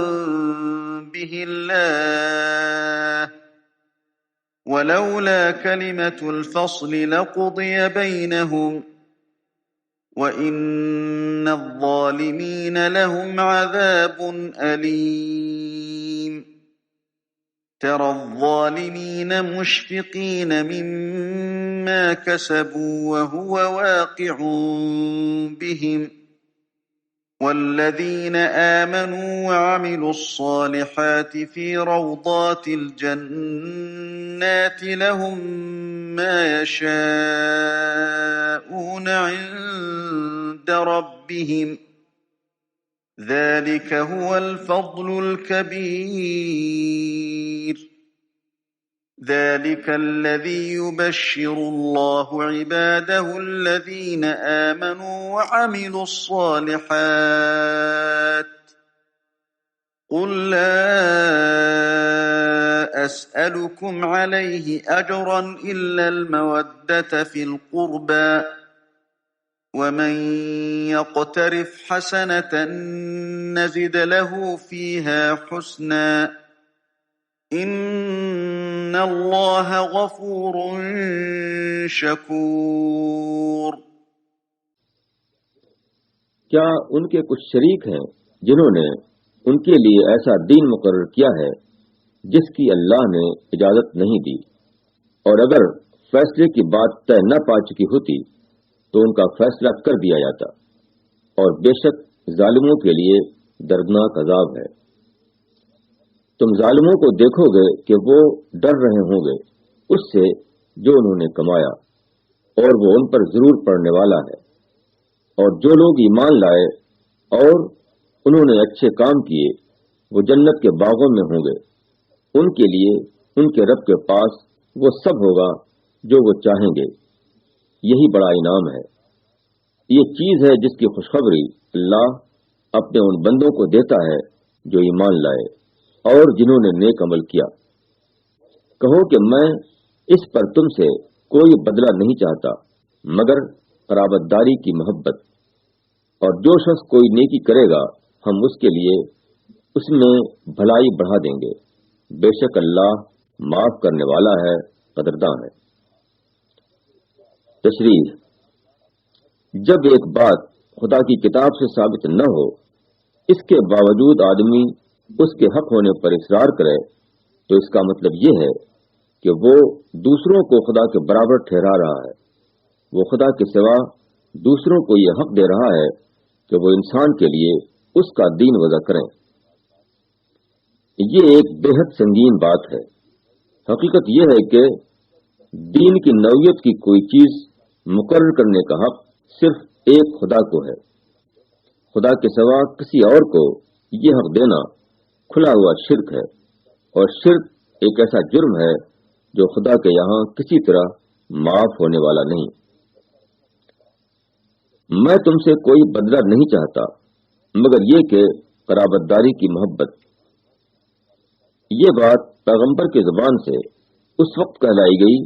Speaker 1: به الله ولولا كلمة الفصل لقضي بينهم وإن الظالمين لهم عذاب أليم۔ ترى الظالمين مشفقين مما كسبوا وهو واقع بهم والذين آمنوا وعملوا الصالحات في روضات الجنات لهم ما يشاءون عند ربهم ذلك هو الفضل الكبير۔ ذلك الذي يبشر الله عباده الذين آمنوا وعملوا الصالحات قل لا أسألكم عليه أجرا إلا المودة في القربى ومن يقترف حسنة نزد له فيها حسنا إن الله غفور شكور۔
Speaker 2: کیا ان کے کچھ شریک ہیں جنہوں نے ان کے لیے ایسا دین مقرر کیا ہے جس کی اللہ نے اجازت نہیں دی، اور اگر فیصلے کی بات طے نہ پا چکی ہوتی تو ان کا فیصلہ کر دیا جاتا، اور بے شک ظالموں کے لیے دردناک عذاب ہے۔ تم ظالموں کو دیکھو گے کہ وہ ڈر رہے ہوں گے اس سے جو انہوں نے کمایا، اور وہ ان پر ضرور پڑنے والا ہے۔ اور جو لوگ ایمان لائے اور انہوں نے اچھے کام کیے وہ جنت کے باغوں میں ہوں گے، ان کے لیے ان کے رب کے پاس وہ سب ہوگا جو وہ چاہیں گے، یہی بڑا انعام ہے۔ یہ چیز ہے جس کی خوشخبری اللہ اپنے ان بندوں کو دیتا ہے جو ایمان لائے اور جنہوں نے نیک عمل کیا۔ کہو کہ میں اس پر تم سے کوئی بدلہ نہیں چاہتا مگر قرابت داری کی محبت، اور جو شخص کوئی نیکی کرے گا ہم اس کے لیے اس میں بھلائی بڑھا دیں گے، بے شک اللہ معاف کرنے والا ہے، قدردان ہے۔ تشریح: جب ایک بات خدا کی کتاب سے ثابت نہ ہو، اس کے باوجود آدمی اس کے حق ہونے پر اصرار کرے تو اس کا مطلب یہ ہے کہ وہ دوسروں کو خدا کے برابر ٹھہرا رہا ہے۔ وہ خدا کے سوا دوسروں کو یہ حق دے رہا ہے کہ وہ انسان کے لیے اس کا دین وضع کریں۔ یہ ایک بے حد سنگین بات ہے۔ حقیقت یہ ہے کہ دین کی نوعیت کی کوئی چیز مقرر کرنے کا حق صرف ایک خدا کو ہے۔ خدا کے سوا کسی اور کو یہ حق دینا کھلا ہوا شرک ہے، اور شرک ایک ایسا جرم ہے جو خدا کے یہاں کسی طرح معاف ہونے والا نہیں۔ میں تم سے کوئی بدلہ نہیں چاہتا مگر یہ کہ قرابت داری کی محبت۔ یہ بات پیغمبر کی زبان سے اس وقت کہلائی گئی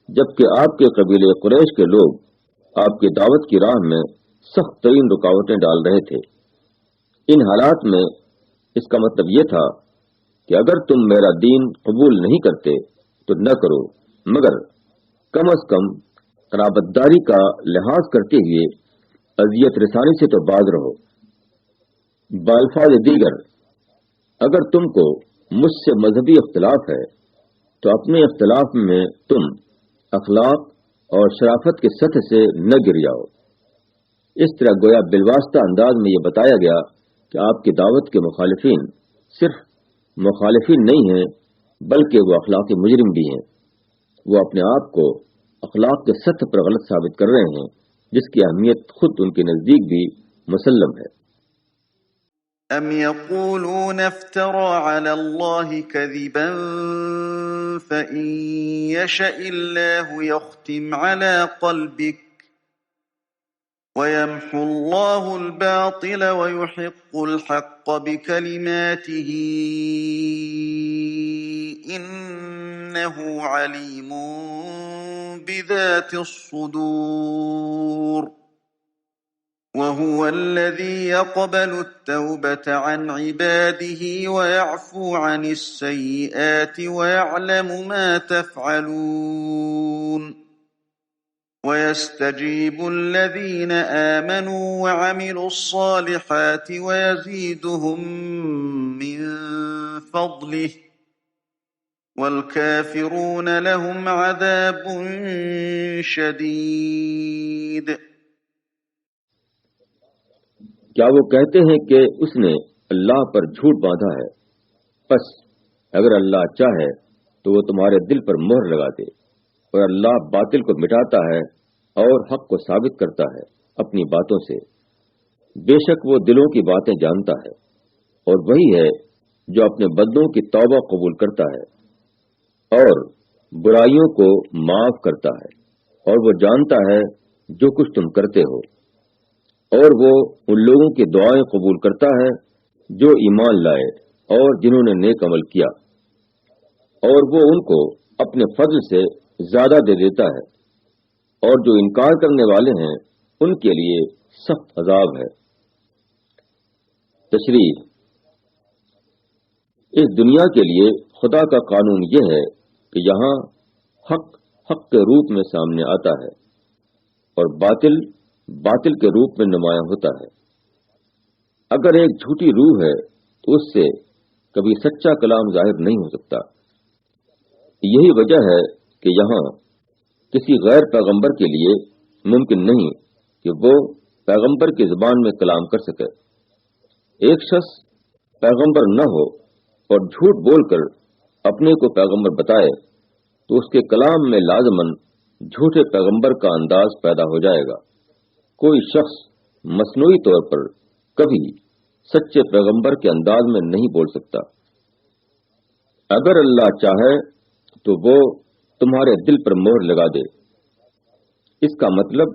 Speaker 2: جبکہ آپ کے قبیلے قریش کے لوگ آپ کی دعوت کی راہ میں سخت ترین رکاوٹیں ڈال رہے تھے۔ ان حالات میں اس کا مطلب یہ تھا کہ اگر تم میرا دین قبول نہیں کرتے تو نہ کرو، مگر کم از کم قرابت داری کا لحاظ کرتے ہوئے اذیت رسانی سے تو باز رہو۔ بالفاظ دیگر، اگر تم کو مجھ سے مذہبی اختلاف ہے تو اپنے اختلاف میں تم اخلاق اور شرافت کی سطح سے نہ گر جاؤ۔ اس طرح گویا بالواسطہ انداز میں یہ بتایا گیا کہ آپ کی دعوت کے مخالفین صرف مخالفین نہیں ہیں بلکہ وہ اخلاقی مجرم بھی ہیں۔ وہ اپنے آپ کو اخلاق کے سطح پر غلط ثابت کر رہے ہیں، جس کی اہمیت خود ان کے نزدیک بھی مسلم ہے۔
Speaker 1: أَمْ يَقُولُونَ افْتَرَىٰ عَلَى اللَّهِ كَذِبًا فَإِن يَشَإِ اللَّهُ يَخْتِمْ عَلَىٰ قَلْبِكَ وَيَمْحُ اللَّهُ الْبَاطِلَ وَيُحِقُّ الْحَقَّ بِكَلِمَاتِهِ إِنَّهُ عَلِيمٌ بِذَاتِ الصُّدُورِ وَهُوَ الَّذِي يَقْبَلُ التَّوْبَةَ عَنْ عِبَادِهِ وَيَعْفُو عَنِ السَّيِّئَاتِ وَيَعْلَمُ مَا تَفْعَلُونَ وَيَسْتَجِيبُ الَّذِينَ آمَنُوا وَعَمِلُوا الصَّالِحَاتِ وَيَزِيدُهُم مِّن فَضْلِهِ وَالْكَافِرُونَ لَهُمْ عَذَابٌ شَدِيدٌ۔
Speaker 2: کیا وہ کہتے ہیں کہ اس نے اللہ پر جھوٹ باندھا ہے؟ پس اگر اللہ چاہے تو وہ تمہارے دل پر مہر لگا دے، اور اللہ باطل کو مٹاتا ہے اور حق کو ثابت کرتا ہے اپنی باتوں سے۔ بے شک وہ دلوں کی باتیں جانتا ہے، اور وہی ہے جو اپنے بندوں کی توبہ قبول کرتا ہے اور برائیوں کو معاف کرتا ہے، اور وہ جانتا ہے جو کچھ تم کرتے ہو۔ اور وہ ان لوگوں کی دعائیں قبول کرتا ہے جو ایمان لائے اور جنہوں نے نیک عمل کیا، اور وہ ان کو اپنے فضل سے زیادہ دے دیتا ہے، اور جو انکار کرنے والے ہیں ان کے لیے سخت عذاب ہے۔ تشریح: اس دنیا کے لیے خدا کا قانون یہ ہے کہ یہاں حق کے روپ میں سامنے آتا ہے اور باطل کے روپ میں نمایاں ہوتا ہے۔ اگر ایک جھوٹی روح ہے تو اس سے کبھی سچا کلام ظاہر نہیں ہو سکتا۔ یہی وجہ ہے کہ یہاں کسی غیر پیغمبر کے لیے ممکن نہیں کہ وہ پیغمبر کی زبان میں کلام کر سکے۔ ایک شخص پیغمبر نہ ہو اور جھوٹ بول کر اپنے کو پیغمبر بتائے تو اس کے کلام میں لازماً جھوٹے پیغمبر کا انداز پیدا ہو جائے گا۔ کوئی شخص مصنوعی طور پر کبھی سچے پیغمبر کے انداز میں نہیں بول سکتا۔ اگر اللہ چاہے تو وہ تمہارے دل پر مہر لگا دے۔ اس کا مطلب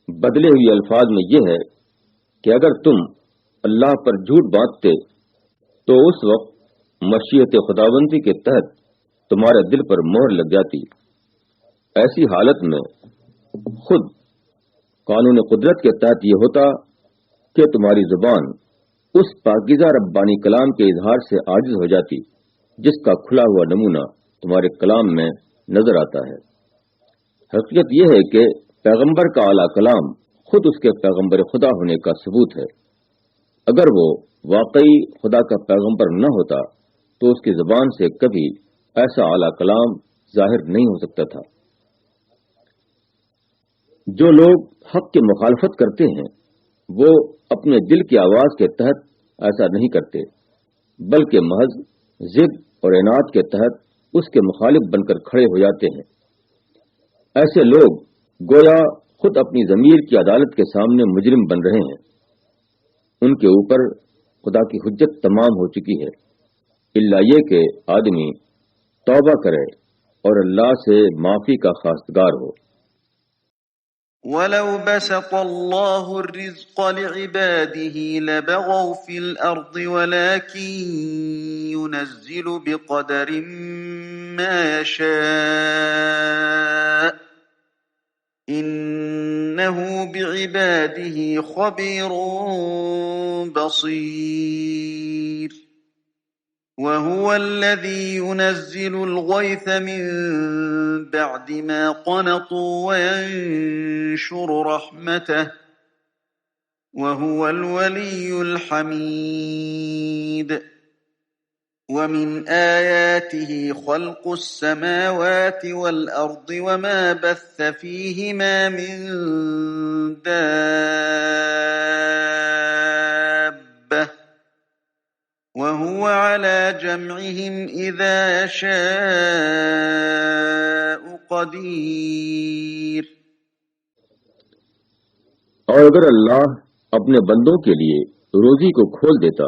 Speaker 2: بدلے ہوئے الفاظ میں یہ ہے کہ اگر تم اللہ پر جھوٹ باندھتے تو اس وقت مشیت خداوندی کے تحت تمہارے دل پر مہر لگ جاتی۔ ایسی حالت میں خود قانون قدرت کے تحت یہ ہوتا کہ تمہاری زبان اس پاکیزہ ربانی کلام کے اظہار سے عاجز ہو جاتی جس کا کھلا ہوا نمونہ تمہارے کلام میں نظر آتا ہے۔ حقیقت یہ ہے کہ پیغمبر کا اعلیٰ کلام خود اس کے پیغمبر خدا ہونے کا ثبوت ہے۔ اگر وہ واقعی خدا کا پیغمبر نہ ہوتا تو اس کی زبان سے کبھی ایسا اعلیٰ کلام ظاہر نہیں ہو سکتا تھا۔ جو لوگ حق کی مخالفت کرتے ہیں وہ اپنے دل کی آواز کے تحت ایسا نہیں کرتے، بلکہ محض ضد اور عناد کے تحت اس کے مخالف بن کر کھڑے ہو جاتے ہیں۔ ایسے لوگ گویا خود اپنی ضمیر کی عدالت کے سامنے مجرم بن رہے ہیں۔ ان کے اوپر خدا کی حجت تمام ہو چکی ہے، الا یہ کہ آدمی توبہ کرے اور اللہ سے معافی کا خواستگار ہو۔
Speaker 1: وَلَوْ بَسَطَ اللَّهُ الرِّزْقَ لِعِبَادِهِ لَبَغَوْا فِي الْأَرْضِ وَلَكِن يُنَزِّلُ بِقَدَرٍ مَّا يَشَاءُ إِنَّهُ بِعِبَادِهِ خَبِيرٌ بَصِيرٌ وَهُوَ الَّذِي يُنَزِّلُ الْغَيْثَ مِن بَعْدِ مَا قَنَطُوا وَيَنشُرُ رَحْمَتَهُ وَهُوَ الْوَلِيُّ الْحَمِيدُ وَمِنْ آيَاتِهِ خَلْقُ السَّمَاوَاتِ وَالْأَرْضِ وَمَا بَثَّ فِيهِمَا مِن دَابَّةٍ وَهُوَ عَلَى جَمْعِهِمْ إِذَا يَشَاءُ قَدِيرٌ۔
Speaker 2: اور اگر اللہ اپنے بندوں کے لیے روزی کو کھول دیتا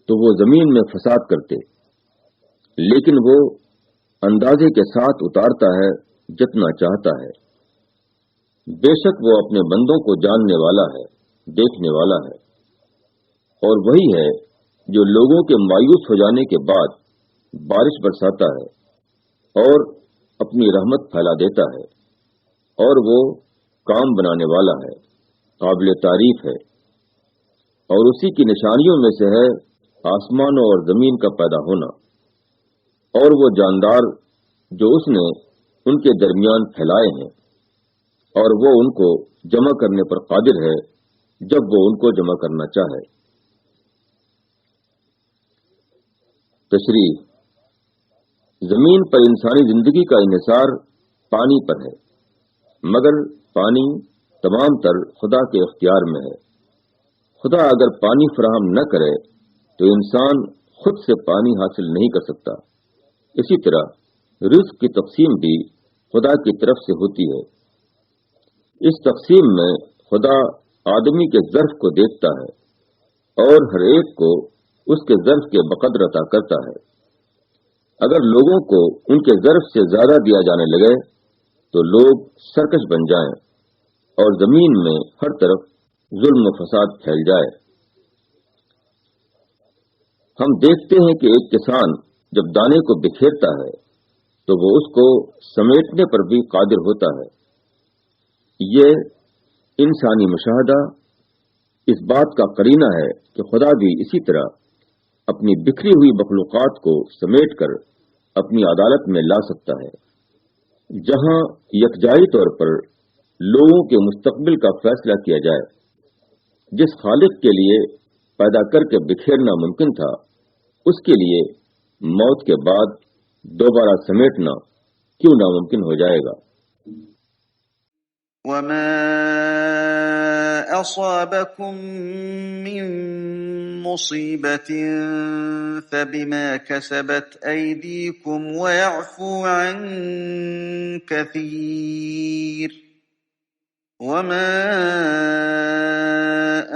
Speaker 2: تو وہ زمین میں فساد کرتے، لیکن وہ اندازے کے ساتھ اتارتا ہے جتنا چاہتا ہے۔ بے شک وہ اپنے بندوں کو جاننے والا ہے، دیکھنے والا ہے، اور وہی ہے جو لوگوں کے مایوس ہو جانے کے بعد بارش برساتا ہے اور اپنی رحمت پھیلا دیتا ہے، اور وہ کام بنانے والا ہے، قابل تعریف ہے۔ اور اسی کی نشانیوں میں سے ہے آسمانوں اور زمین کا پیدا ہونا، اور وہ جاندار جو اس نے ان کے درمیان پھیلائے ہیں، اور وہ ان کو جمع کرنے پر قادر ہے جب وہ ان کو جمع کرنا چاہے۔ تشریح: زمین پر انسانی زندگی کا انحصار پانی پر ہے، مگر پانی تمام تر خدا کے اختیار میں ہے۔ خدا اگر پانی فراہم نہ کرے تو انسان خود سے پانی حاصل نہیں کر سکتا۔ اسی طرح رزق کی تقسیم بھی خدا کی طرف سے ہوتی ہے۔ اس تقسیم میں خدا آدمی کے ظرف کو دیکھتا ہے اور ہر ایک کو اس کے ظرف کے بقدر عطا کرتا ہے۔ اگر لوگوں کو ان کے ظرف سے زیادہ دیا جانے لگے تو لوگ سرکش بن جائیں اور زمین میں ہر طرف ظلم و فساد پھیل جائے۔ ہم دیکھتے ہیں کہ ایک کسان جب دانے کو بکھیرتا ہے تو وہ اس کو سمیٹنے پر بھی قادر ہوتا ہے۔ یہ انسانی مشاہدہ اس بات کا قرینہ ہے کہ خدا بھی اسی طرح اپنی بکھری ہوئی مخلوقات کو سمیٹ کر اپنی عدالت میں لا سکتا ہے، جہاں یکجائی طور پر لوگوں کے مستقبل کا فیصلہ کیا جائے۔ جس خالق کے لیے پیدا کر کے بکھیرنا ممکن تھا، اس کے لیے موت کے بعد دوبارہ سمیٹنا کیوں ناممکن ہو جائے گا؟
Speaker 1: وَمَا أَصَابَكُم مِّن مُّصِيبَةٍ فَبِمَا كَسَبَتْ أَيْدِيكُمْ وَيَعْفُو عَن كَثِيرٍ وَمَا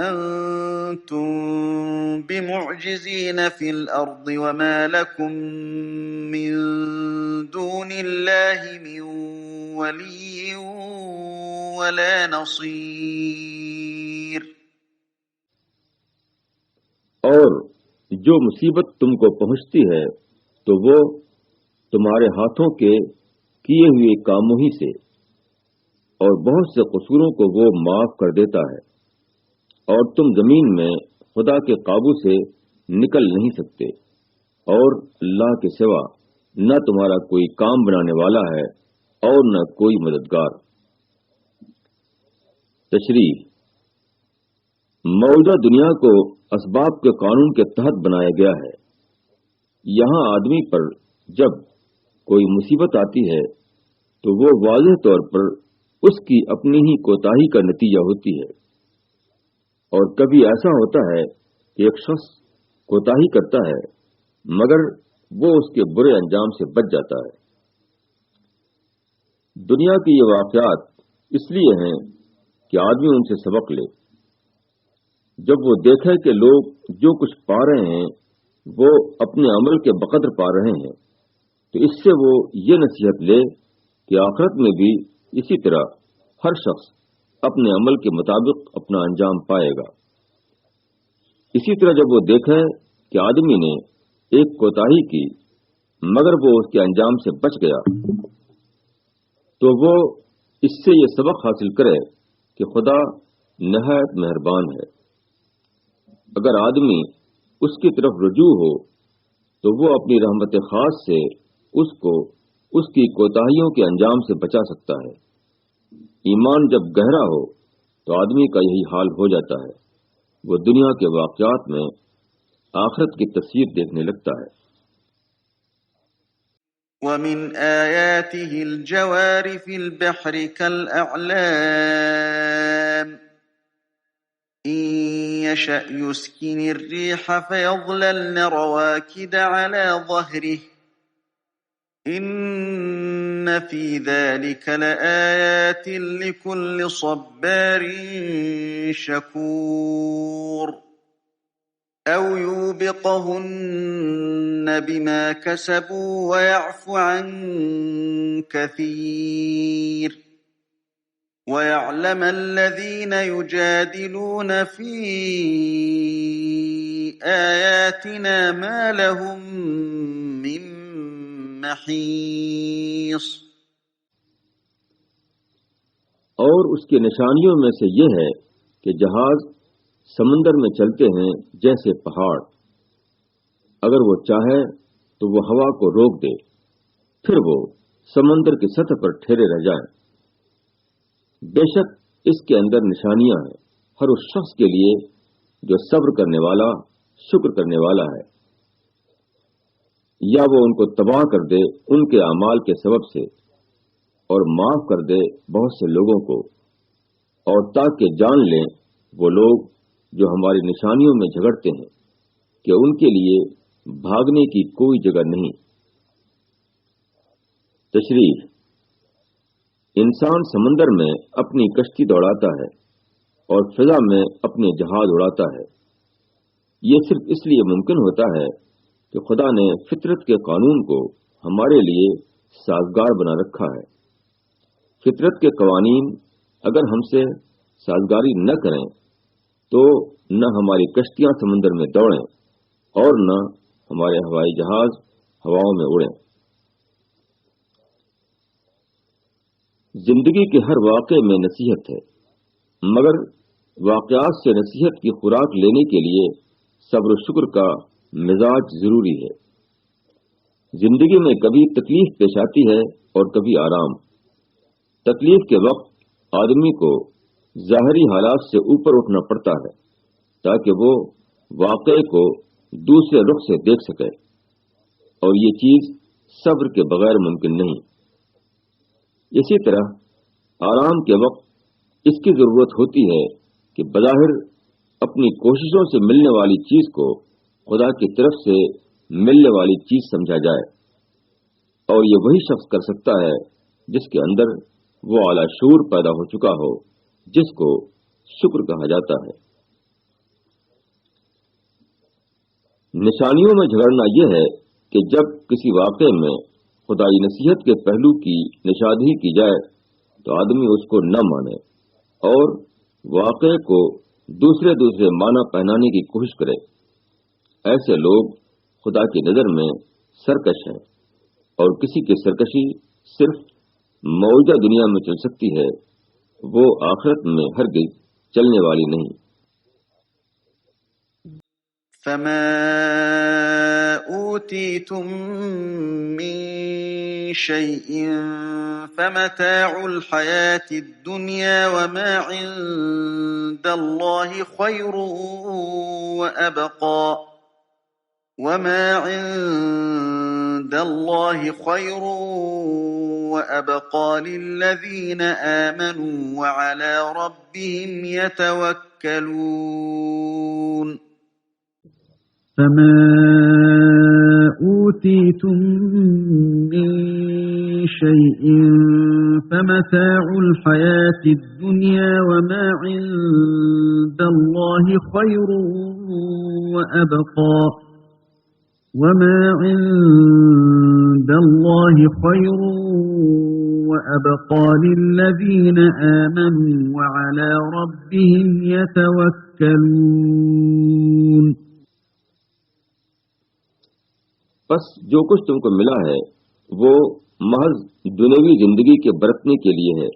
Speaker 1: أَنتُم بمعجزين في الأرض وما لكم من دون الله من ولي ولا نصير.
Speaker 2: اور جو مصیبت تم کو پہنچتی ہے تو وہ تمہارے ہاتھوں کے کیے ہوئے کاموں ہی سے، اور بہت سے قصوروں کو وہ معاف کر دیتا ہے، اور تم زمین میں خدا کے قابو سے نکل نہیں سکتے، اور اللہ کے سوا نہ تمہارا کوئی کام بنانے والا ہے اور نہ کوئی مددگار. تشریح: موجودہ دنیا کو اسباب کے قانون کے تحت بنایا گیا ہے. یہاں آدمی پر جب کوئی مصیبت آتی ہے تو وہ واضح طور پر اس کی اپنی ہی کوتاہی کا نتیجہ ہوتی ہے، اور کبھی ایسا ہوتا ہے کہ ایک شخص کوتاہی کرتا ہے مگر وہ اس کے برے انجام سے بچ جاتا ہے. دنیا کے یہ واقعات اس لیے ہیں کہ آدمی ان سے سبق لے. جب وہ دیکھے کہ لوگ جو کچھ پا رہے ہیں وہ اپنے عمل کے بقدر پا رہے ہیں تو اس سے وہ یہ نصیحت لے کہ آخرت میں بھی اسی طرح ہر شخص اپنے عمل کے مطابق اپنا انجام پائے گا. اسی طرح جب وہ دیکھے کہ آدمی نے ایک کوتاہی کی مگر وہ اس کے انجام سے بچ گیا تو وہ اس سے یہ سبق حاصل کرے کہ خدا نہایت مہربان ہے. اگر آدمی اس کی طرف رجوع ہو تو وہ اپنی رحمت خاص سے اس کو اس کی کوتاہیوں کے انجام سے بچا سکتا ہے. ایمان جب گہرا ہو تو آدمی کا یہی حال ہو جاتا ہے، وہ دنیا کے واقعات میں آخرت کی تصویر دیکھنے لگتا ہے.
Speaker 1: وَمِنْ آيَاتِهِ الْجَوَارِ فِي الْبَحْرِ كَالْأَعْلَامِ إِنْ يَشَأْ يُسْكِنِ الرِّيحَ فَيَظْلَلْنَ رَوَاكِدَ عَلَى ظَهْرِهِ إِنَّ فِي ذَلِكَ لَآيَاتٍ لِكُلِّ صَبَّارٍ شَكُورٍ. أَوْ يُوبِقَهُنَّ بِمَا كَسَبُوا وَيَعْفُ عَنْ كَثِيرٍ. وَيَعْلَمَ الَّذِينَ يُجَادِلُونَ فِي آيَاتِنَا مَا لَهُم مِّن محیص.
Speaker 2: اور اس کی نشانیوں میں سے یہ ہے کہ جہاز سمندر میں چلتے ہیں جیسے پہاڑ. اگر وہ چاہے تو وہ ہوا کو روک دے، پھر وہ سمندر کی سطح پر ٹھہرے رہ جائیں. بے شک اس کے اندر نشانیاں ہیں ہر اس شخص کے لیے جو صبر کرنے والا، شکر کرنے والا ہے. یا وہ ان کو تباہ کر دے ان کے اعمال کے سبب سے اور معاف کر دے بہت سے لوگوں کو، اور تاکہ جان لیں وہ لوگ جو ہماری نشانیوں میں جھگڑتے ہیں کہ ان کے لیے بھاگنے کی کوئی جگہ نہیں. تشریح: انسان سمندر میں اپنی کشتی دوڑاتا ہے اور فضا میں اپنے جہاز اڑاتا ہے. یہ صرف اس لیے ممکن ہوتا ہے کہ خدا نے فطرت کے قانون کو ہمارے لیے سازگار بنا رکھا ہے. فطرت کے قوانین اگر ہم سے سازگاری نہ کریں تو نہ ہماری کشتیاں سمندر میں دوڑیں اور نہ ہمارے ہوائی جہاز ہواؤں میں اڑیں. زندگی کے ہر واقعے میں نصیحت ہے، مگر واقعات سے نصیحت کی خوراک لینے کے لیے صبر و شکر کا مزاج ضروری ہے. زندگی میں کبھی تکلیف پیش آتی ہے اور کبھی آرام. تکلیف کے وقت آدمی کو ظاہری حالات سے اوپر اٹھنا پڑتا ہے تاکہ وہ واقعے کو دوسرے رخ سے دیکھ سکے، اور یہ چیز صبر کے بغیر ممکن نہیں. اسی طرح آرام کے وقت اس کی ضرورت ہوتی ہے کہ بظاہر اپنی کوششوں سے ملنے والی چیز کو خدا کی طرف سے ملنے والی چیز سمجھا جائے، اور یہ وہی شخص کر سکتا ہے جس کے اندر وہ اعلی شعور پیدا ہو چکا ہو جس کو شکر کہا جاتا ہے. نشانیوں میں جھگڑنا یہ ہے کہ جب کسی واقعے میں خدائی نصیحت کے پہلو کی نشاندہی کی جائے تو آدمی اس کو نہ مانے اور واقعے کو دوسرے معنی پہنانے کی کوشش کرے۔ ایسے لوگ خدا کی نظر میں سرکش ہیں، اور کسی کی سرکشی صرف موجودہ دنیا میں چل سکتی ہے، وہ آخرت میں ہرگز چلنے والی نہیں۔
Speaker 1: فما أوتيتم من شيء فمتاع الحياة الدنيا وما عند الله خير وأبقى للذين آمنوا وعلى ربهم يتوكلون
Speaker 3: فما أوتيتم من شيء فمتاع الحياة الدنيا وما عند الله خير وأبقى للذين آمنوا وعلى ربهم يتوكلون۔
Speaker 2: بس جو کچھ تم کو ملا ہے وہ محض دنیوی زندگی کے برتنے کے لیے ہے،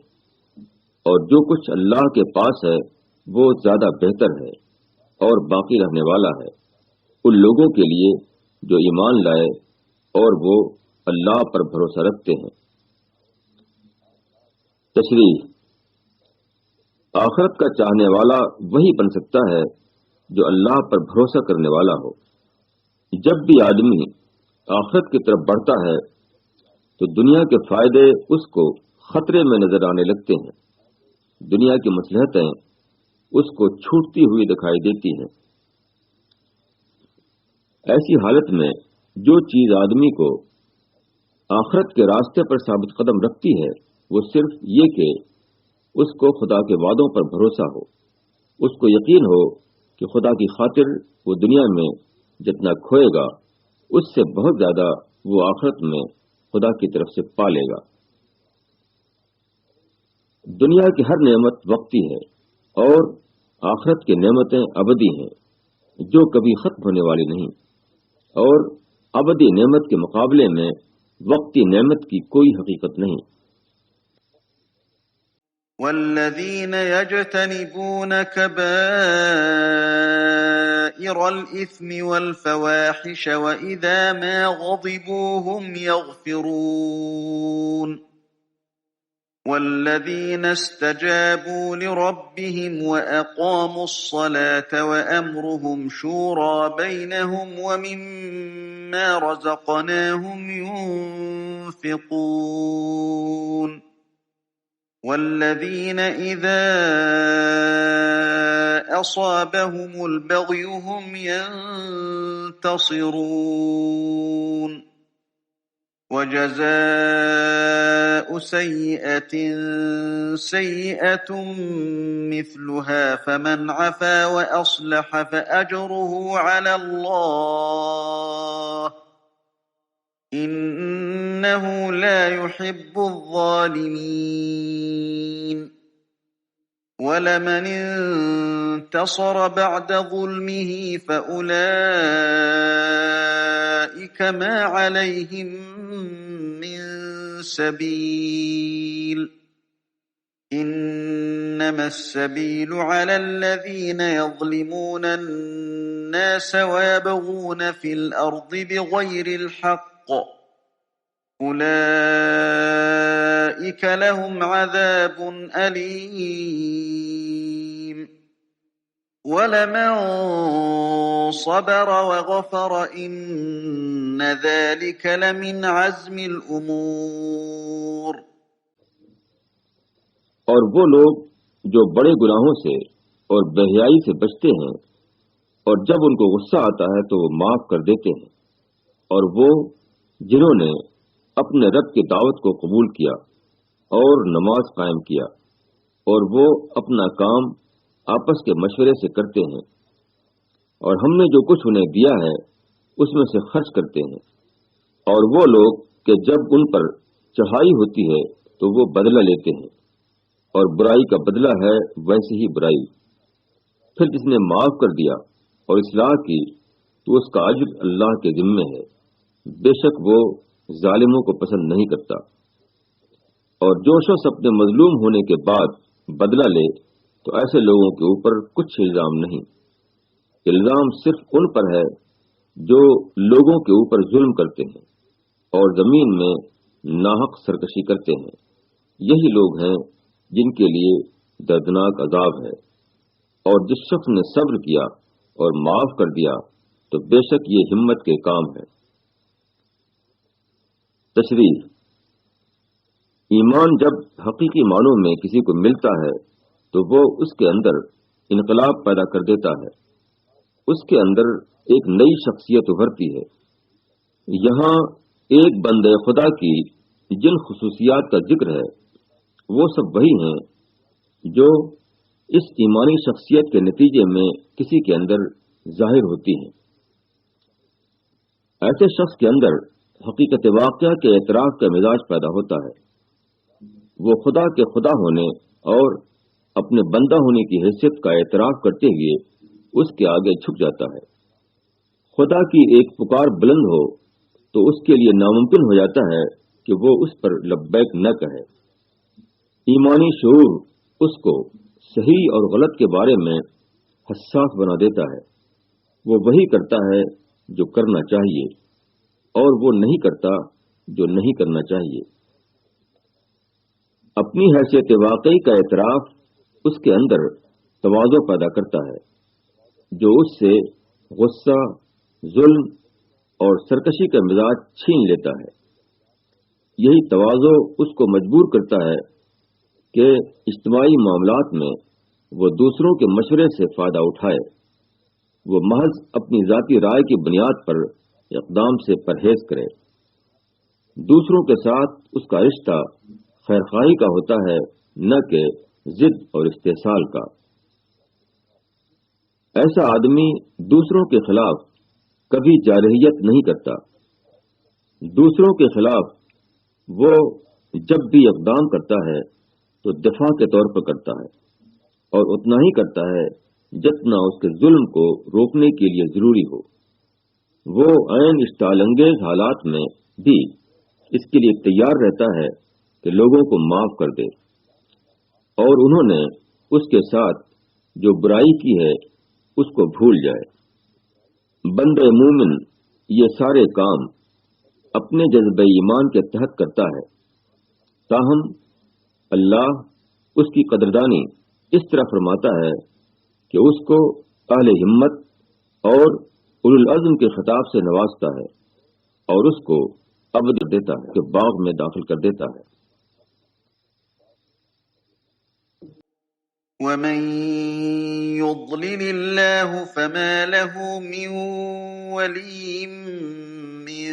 Speaker 2: اور جو کچھ اللہ کے پاس ہے وہ زیادہ بہتر ہے اور باقی رہنے والا ہے ان لوگوں کے لیے جو ایمان لائے اور وہ اللہ پر بھروسہ رکھتے ہیں۔ تشریح: آخرت کا چاہنے والا وہی بن سکتا ہے جو اللہ پر بھروسہ کرنے والا ہو۔ جب بھی آدمی آخرت کی طرف بڑھتا ہے تو دنیا کے فائدے اس کو خطرے میں نظر آنے لگتے ہیں، دنیا کی مصلحتیں اس کو چھوٹتی ہوئی دکھائی دیتی ہیں۔ ایسی حالت میں جو چیز آدمی کو آخرت کے راستے پر ثابت قدم رکھتی ہے وہ صرف یہ کہ اس کو خدا کے وعدوں پر بھروسہ ہو، اس کو یقین ہو کہ خدا کی خاطر وہ دنیا میں جتنا کھوئے گا اس سے بہت زیادہ وہ آخرت میں خدا کی طرف سے پا لے گا۔ دنیا کی ہر نعمت وقتی ہے اور آخرت کی نعمتیں ابدی ہیں جو کبھی ختم ہونے والی نہیں، اور ابدی نعمت کے مقابلے میں وقتی نعمت کی کوئی حقیقت نہیں۔
Speaker 1: والذين يجتنبون كبائر الإثم والفواحش وإذا ما غضبوا هم يغفرون والذين استجابوا لربهم وأقاموا الصلاة وأمرهم شورى بينهم ومما رزقناهم ينفقون والذين إذا أصابهم البغي هم ينتصرون وجزاء سيئة سيئة مثلها فمن عفا وأصلح فأجره على الله إنه لا يحب الظالمين ولمن انتصر بعد ظلمه فأولئك ما عليهم من سبيل إنما السبيل على الذين يظلمون الناس ويبغون في الأرض بغير الحق أولئك لهم عذاب أليم ولمن صبر وغفر إن ذلك لمن عزم الأمور۔
Speaker 2: اور وہ لوگ جو بڑے گناہوں سے اور بے حیائی سے بچتے ہیں اور جب ان کو غصہ آتا ہے تو وہ معاف کر دیتے ہیں، اور وہ جنہوں نے اپنے رب کی دعوت کو قبول کیا اور نماز قائم کیا اور وہ اپنا کام آپس کے مشورے سے کرتے ہیں، اور ہم نے جو کچھ انہیں دیا ہے اس میں سے خرچ کرتے ہیں، اور وہ لوگ کہ جب ان پر چڑھائی ہوتی ہے تو وہ بدلہ لیتے ہیں، اور برائی کا بدلہ ہے ویسی ہی برائی۔ پھر جس نے معاف کر دیا اور اصلاح کی تو اس کا اجر اللہ کے ذمے ہے، بے شک وہ ظالموں کو پسند نہیں کرتا۔ اور جو شخص اپنے مظلوم ہونے کے بعد بدلہ لے تو ایسے لوگوں کے اوپر کچھ الزام نہیں، الزام صرف ان پر ہے جو لوگوں کے اوپر ظلم کرتے ہیں اور زمین میں ناحق سرکشی کرتے ہیں، یہی لوگ ہیں جن کے لیے دردناک عذاب ہے۔ اور جس شخص نے صبر کیا اور معاف کر دیا تو بے شک یہ ہمت کے کام ہے۔ تشریح: ایمان جب حقیقی معنوں میں کسی کو ملتا ہے تو وہ اس کے اندر انقلاب پیدا کر دیتا ہے، اس کے اندر ایک نئی شخصیت ابھرتی ہے۔ یہاں ایک بندے خدا کی جن خصوصیات کا ذکر ہے وہ سب وہی ہیں جو اس ایمانی شخصیت کے نتیجے میں کسی کے اندر ظاہر ہوتی ہیں۔ ایسے شخص کے اندر حقیقت واقعہ کے اعتراف کا مزاج پیدا ہوتا ہے، وہ خدا کے خدا ہونے اور اپنے بندہ ہونے کی حیثیت کا اعتراف کرتے ہوئے اس کے آگے جھک جاتا ہے۔ خدا کی ایک پکار بلند ہو تو اس کے لیے ناممکن ہو جاتا ہے کہ وہ اس پر لبیک نہ کہے۔ ایمانی شعور اس کو صحیح اور غلط کے بارے میں حساس بنا دیتا ہے، وہ وہی کرتا ہے جو کرنا چاہیے اور وہ نہیں کرتا جو نہیں کرنا چاہیے۔ اپنی حیثیت واقعی کا اعتراف اس کے اندر تواضع پیدا کرتا ہے جو اس سے غصہ، ظلم اور سرکشی کا مزاج چھین لیتا ہے۔ یہی تواضع اس کو مجبور کرتا ہے کہ اجتماعی معاملات میں وہ دوسروں کے مشورے سے فائدہ اٹھائے، وہ محض اپنی ذاتی رائے کی بنیاد پر اقدام سے پرہیز کرے۔ دوسروں کے ساتھ اس کا رشتہ خیرخواہی کا ہوتا ہے، نہ کہ ضد اور استحصال کا۔ ایسا آدمی دوسروں کے خلاف کبھی جارحیت نہیں کرتا۔ دوسروں کے خلاف وہ جب بھی اقدام کرتا ہے تو دفاع کے طور پر کرتا ہے، اور اتنا ہی کرتا ہے جتنا اس کے ظلم کو روکنے کے لیے ضروری ہو۔ وہ عین اشتعال انگیز حالات میں بھی اس کے لیے تیار رہتا ہے کہ لوگوں کو معاف کر دے، اور انہوں نے اس کے ساتھ جو برائی کی ہے اس کو بھول جائے۔ بندے مومن یہ سارے کام اپنے جذبہ ایمان کے تحت کرتا ہے، تاہم اللہ اس کی قدردانی اس طرح فرماتا ہے کہ اس کو اہل ہمت اور اولو العزم کے خطاب سے نوازتا ہے اور اس کو ابد دیتا ہے کہ باغ میں داخل کر دیتا ہے۔
Speaker 1: وَمَن يُضْلِلِ اللَّهُ فَمَا لَهُ مِن وَلِيٍّ مِّن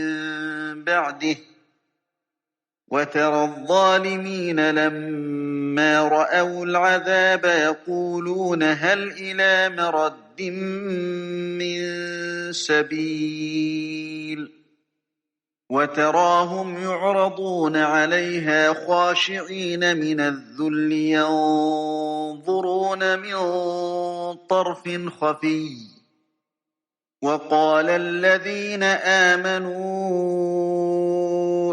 Speaker 1: بَعْدِهِ وَتَرَى الظَّالِمِينَ لَمَّا رَأَوُا الْعَذَابَ يَقُولُونَ هَلْ إِلَى مَرَدٍّ مِّن سَبِيلٍ وَتَرَاهُمْ يُعْرَضُونَ عَلَيْهَا خَاشِعِينَ مِنَ الذُّلِّ يَنظُرُونَ مِن طَرْفٍ خَفِيٍّ وَقَالَ الَّذِينَ آمَنُوا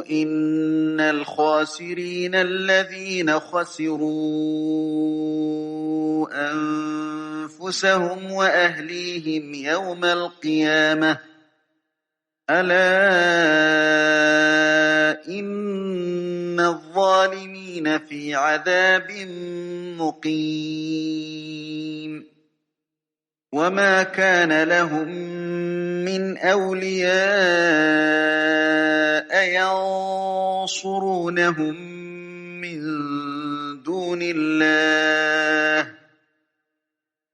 Speaker 1: إِنَّ الْخَاسِرِينَ الَّذِينَ خَسِرُوا أَنفُسَهُمْ وَأَهْلِيهِمْ يَوْمَ الْقِيَامَةِ أَلَا إِنَّ الظَّالِمِينَ فِي عَذَابٍ مُقِيمٍ وَمَا كَانَ لَهُم مِّنْ أَوْلِيَاءَ يَنصُرُونَهُم مِّن دُونِ اللَّهِ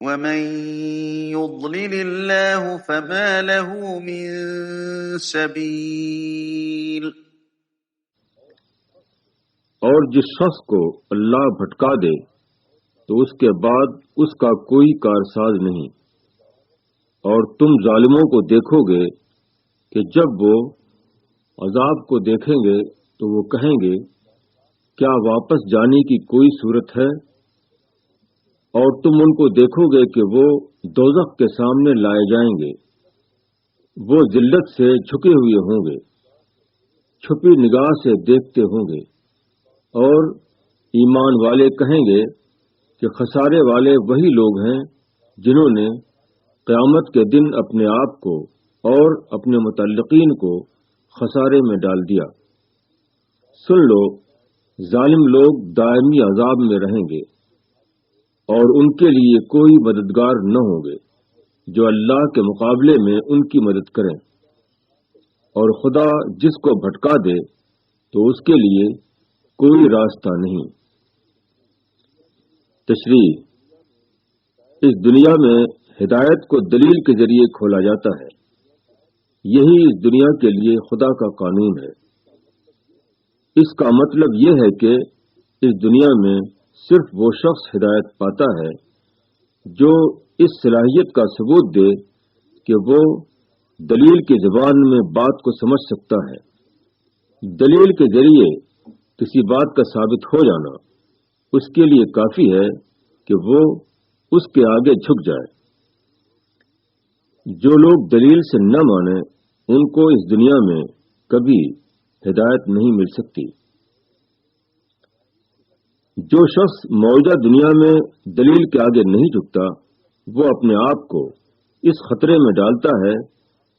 Speaker 1: وَمَن يُضْلِلِ اللَّهُ فَمَا لَهُ مِن سَبِيلٍ۔
Speaker 2: اور جس شخص کو اللہ بھٹکا دے تو اس کے بعد اس کا کوئی کارساز نہیں، اور تم ظالموں کو دیکھو گے کہ جب وہ عذاب کو دیکھیں گے تو وہ کہیں گے کیا واپس جانے کی کوئی صورت ہے؟ اور تم ان کو دیکھو گے کہ وہ دوزخ کے سامنے لائے جائیں گے، وہ ذلت سے جھکے ہوئے ہوں گے، چھپی نگاہ سے دیکھتے ہوں گے، اور ایمان والے کہیں گے کہ خسارے والے وہی لوگ ہیں جنہوں نے قیامت کے دن اپنے آپ کو اور اپنے متعلقین کو خسارے میں ڈال دیا۔ سن لو، ظالم لوگ دائمی عذاب میں رہیں گے اور ان کے لیے کوئی مددگار نہ ہوں گے جو اللہ کے مقابلے میں ان کی مدد کریں، اور خدا جس کو بھٹکا دے تو اس کے لیے کوئی راستہ نہیں۔ تشریح: اس دنیا میں ہدایت کو دلیل کے ذریعے کھولا جاتا ہے، یہی اس دنیا کے لیے خدا کا قانون ہے۔ اس کا مطلب یہ ہے کہ اس دنیا میں صرف وہ شخص ہدایت پاتا ہے جو اس صلاحیت کا ثبوت دے کہ وہ دلیل کی زبان میں بات کو سمجھ سکتا ہے۔ دلیل کے ذریعے کسی بات کا ثابت ہو جانا اس کے لیے کافی ہے کہ وہ اس کے آگے جھک جائے۔ جو لوگ دلیل سے نہ مانیں ان کو اس دنیا میں کبھی ہدایت نہیں مل سکتی۔ جو شخص موجودہ دنیا میں دلیل کے آگے نہیں جھکتا وہ اپنے آپ کو اس خطرے میں ڈالتا ہے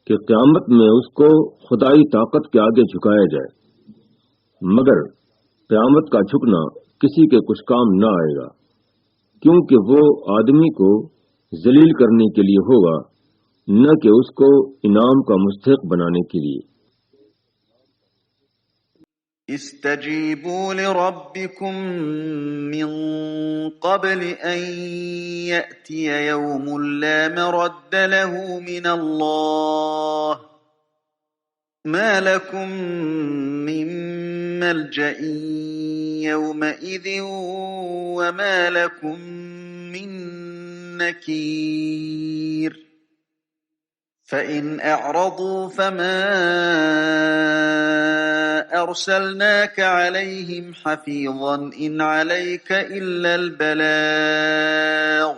Speaker 2: کہ قیامت میں اس کو خدائی طاقت کے آگے جھکایا جائے، مگر قیامت کا جھکنا کسی کے کچھ کام نہ آئے گا، کیونکہ وہ آدمی کو ذلیل کرنے کے لیے ہوگا، نہ کہ اس کو انعام کا مستحق بنانے کے لیے۔
Speaker 1: استجیبوا لربکم من قبل ان یأتی یوم لا مرد له من اللہ ما لکم من ملجأ یومئذ وما لکم من نکیر فَإِنْ أَعْرَضُوا فَمَا أَرْسَلْنَاكَ عَلَيْهِمْ حَفِيظًا إِنْ عَلَيْكَ إِلَّا الْبَلَاغُ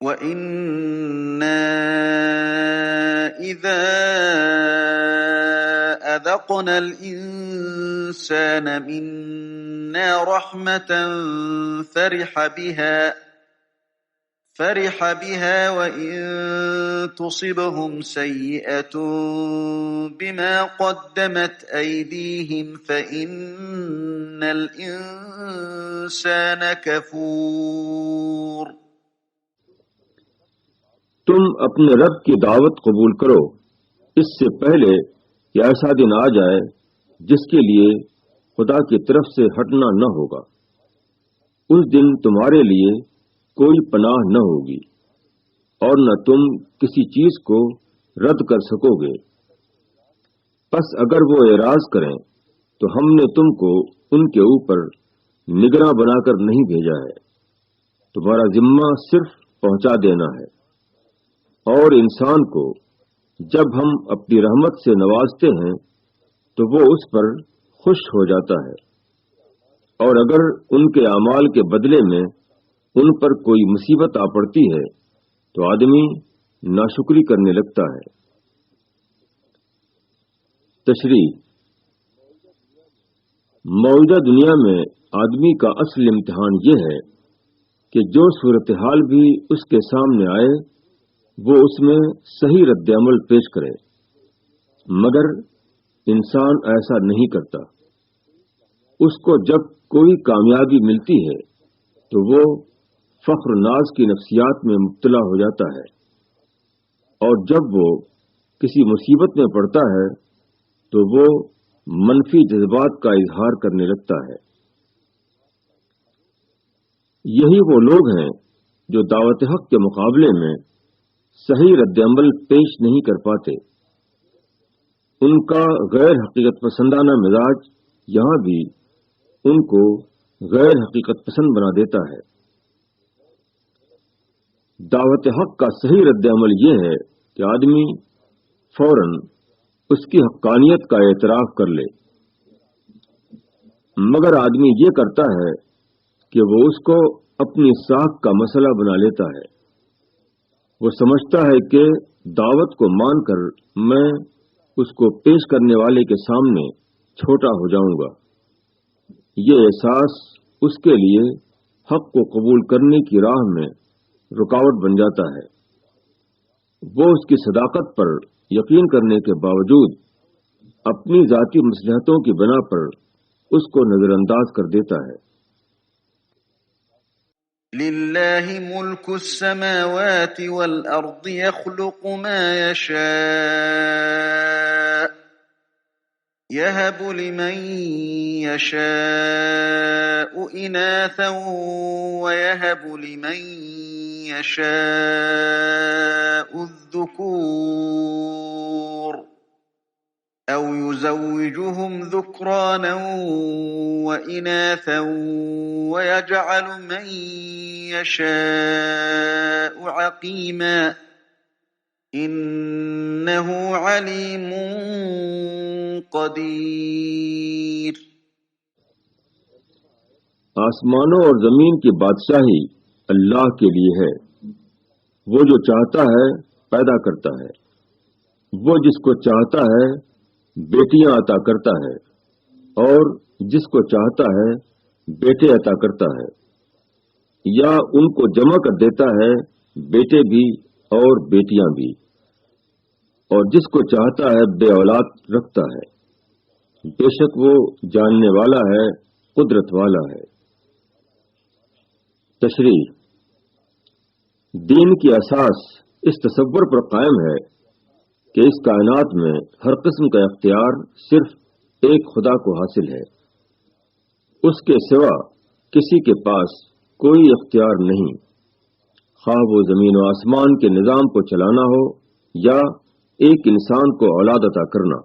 Speaker 1: وَإِنَّا إِذَا أَذَقْنَا الْإِنسَانَ مِنَّا رَحْمَةً فرح بها وإن تصبهم سيئة بما قدمت أيديهم فإن الإنسان كفور۔
Speaker 2: تم اپنے رب کی دعوت قبول کرو اس سے پہلے کہ ایسا دن آ جائے جس کے لیے خدا کی طرف سے ہٹنا نہ ہوگا۔ اس دن تمہارے لیے کوئی پناہ نہ ہوگی اور نہ تم کسی چیز کو رد کر سکو گے۔ پس اگر وہ اعراض کریں تو ہم نے تم کو ان کے اوپر نگراں بنا کر نہیں بھیجا ہے، تمہارا ذمہ صرف پہنچا دینا ہے۔ اور انسان کو جب ہم اپنی رحمت سے نوازتے ہیں تو وہ اس پر خوش ہو جاتا ہے، اور اگر ان کے اعمال کے بدلے میں ان پر کوئی مصیبت آ پڑتی ہے تو آدمی ناشکری کرنے لگتا ہے۔ تشریح: موجودہ دنیا میں آدمی کا اصل امتحان یہ ہے کہ جو صورتحال بھی اس کے سامنے آئے وہ اس میں صحیح رد عمل پیش کرے، مگر انسان ایسا نہیں کرتا۔ اس کو جب کوئی کامیابی ملتی ہے تو وہ فخر ناز کی نفسیات میں مبتلا ہو جاتا ہے، اور جب وہ کسی مصیبت میں پڑتا ہے تو وہ منفی جذبات کا اظہار کرنے لگتا ہے۔ یہی وہ لوگ ہیں جو دعوت حق کے مقابلے میں صحیح رد عمل پیش نہیں کر پاتے۔ ان کا غیر حقیقت پسندانہ مزاج یہاں بھی ان کو غیر حقیقت پسند بنا دیتا ہے۔ دعوت حق کا صحیح رد عمل یہ ہے کہ آدمی فوراً اس کی حقانیت کا اعتراف کر لے، مگر آدمی یہ کرتا ہے کہ وہ اس کو اپنی ساکھ کا مسئلہ بنا لیتا ہے۔ وہ سمجھتا ہے کہ دعوت کو مان کر میں اس کو پیش کرنے والے کے سامنے چھوٹا ہو جاؤں گا۔ یہ احساس اس کے لیے حق کو قبول کرنے کی راہ میں رکاوٹ بن جاتا ہے۔ وہ اس کی صداقت پر یقین کرنے کے باوجود اپنی ذاتی مصلحتوں کی بنا پر اس کو نظر انداز کر دیتا ہے۔
Speaker 1: لِلَّهِ مُلْكُ السَّمَاوَاتِ وَالْأَرْضِ يَخْلُقُ مَا يَشَاءُ يَهَبُ لِمَن يَشَاءُ إِنَاثًا وَيَهَبُ لِمَن يَشَاءُ الذُّكُورَ أَوْ يُزَوِّجُهُمْ ذُكْرَانًا وَإِنَاثًا وَيَجْعَلُ مَن يَشَاءُ عَقِيمًا إِنَّهُ عَلِيمٌ قدیر۔
Speaker 2: آسمانوں اور زمین کی بادشاہی اللہ کے لیے ہے۔ وہ جو چاہتا ہے پیدا کرتا ہے، وہ جس کو چاہتا ہے بیٹیاں عطا کرتا ہے، اور جس کو چاہتا ہے بیٹے عطا کرتا ہے، یا ان کو جمع کر دیتا ہے، بیٹے بھی اور بیٹیاں بھی، اور جس کو چاہتا ہے بے اولاد رکھتا ہے۔ بے شک وہ جاننے والا ہے، قدرت والا ہے۔ تشریح: دین کی اساس اس تصور پر قائم ہے کہ اس کائنات میں ہر قسم کا اختیار صرف ایک خدا کو حاصل ہے، اس کے سوا کسی کے پاس کوئی اختیار نہیں، خواہ وہ زمین و آسمان کے نظام کو چلانا ہو یا ایک انسان کو اولاد عطا کرنا۔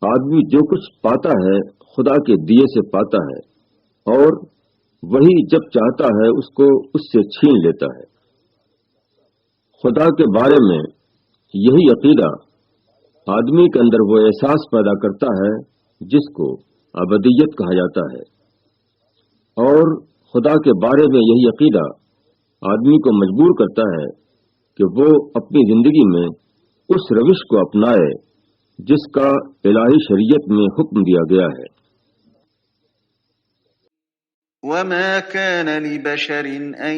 Speaker 2: آدمی جو کچھ پاتا ہے خدا کے دیے سے پاتا ہے، اور وہی جب چاہتا ہے اس کو اس سے چھین لیتا ہے۔ خدا کے بارے میں یہی عقیدہ آدمی کے اندر وہ احساس پیدا کرتا ہے جس کو ابدیت کہا جاتا ہے، اور خدا کے بارے میں یہی عقیدہ آدمی کو مجبور کرتا ہے کہ وہ اپنی زندگی میں اس روش کو اپنائے جس کا الہی شریعت میں حکم دیا گیا ہے۔
Speaker 1: وَمَا كَانَ لِبَشَرٍ أَن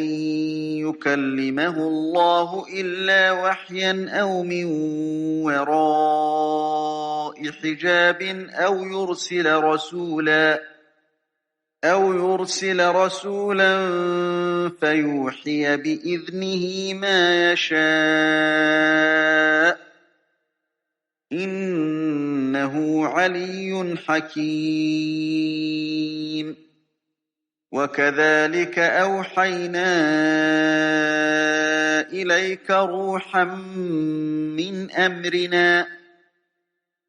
Speaker 1: يُكَلِّمَهُ اللَّهُ إِلَّا وَحْيًا أَوْ مِن وَرَاءِ حِجَابٍ أَوْ يُرْسِلَ رَسُولًا فَيُوحِيَ بِإِذْنِهِ مَا يَشَاءُ إِنَّهُ عَلِيٌّ حَكِيمٌ۔ وَكَذَلِكَ أَوْحَيْنَا إِلَيْكَ رُوحًا مِّنْ أَمْرِنَا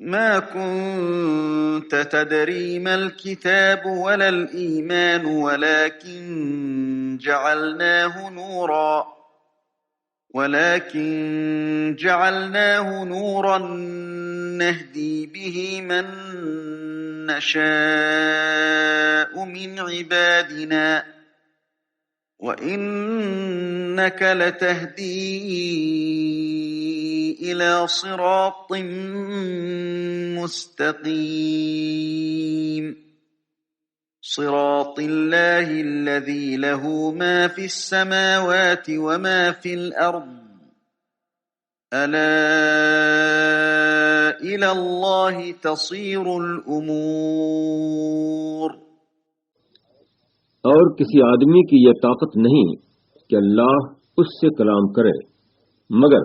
Speaker 1: مَا كُنتَ تَدْرِي مَا الْكِتَابُ وَلَا الْإِيمَانُ وَلَكِنْ جَعَلْنَاهُ نُورًا نَهْدِي بِهِ مَن نَّشَاءُ مِنْ عِبَادِنَا وَإِنَّكَ لَتَهْدِي إِلَى صِرَاطٍ مُّسْتَقِيمٍ صِرَاطِ اللَّهِ الَّذِي لَهُ مَا فِي السَّمَاوَاتِ وَمَا فِي الْأَرْضِ أَلَا إِلَى اللَّهِ تَصِيرُ الْأُمُورُ۔
Speaker 2: اور کسی آدمی کی یہ طاقت نہیں کہ اللہ اس سے کلام کرے مگر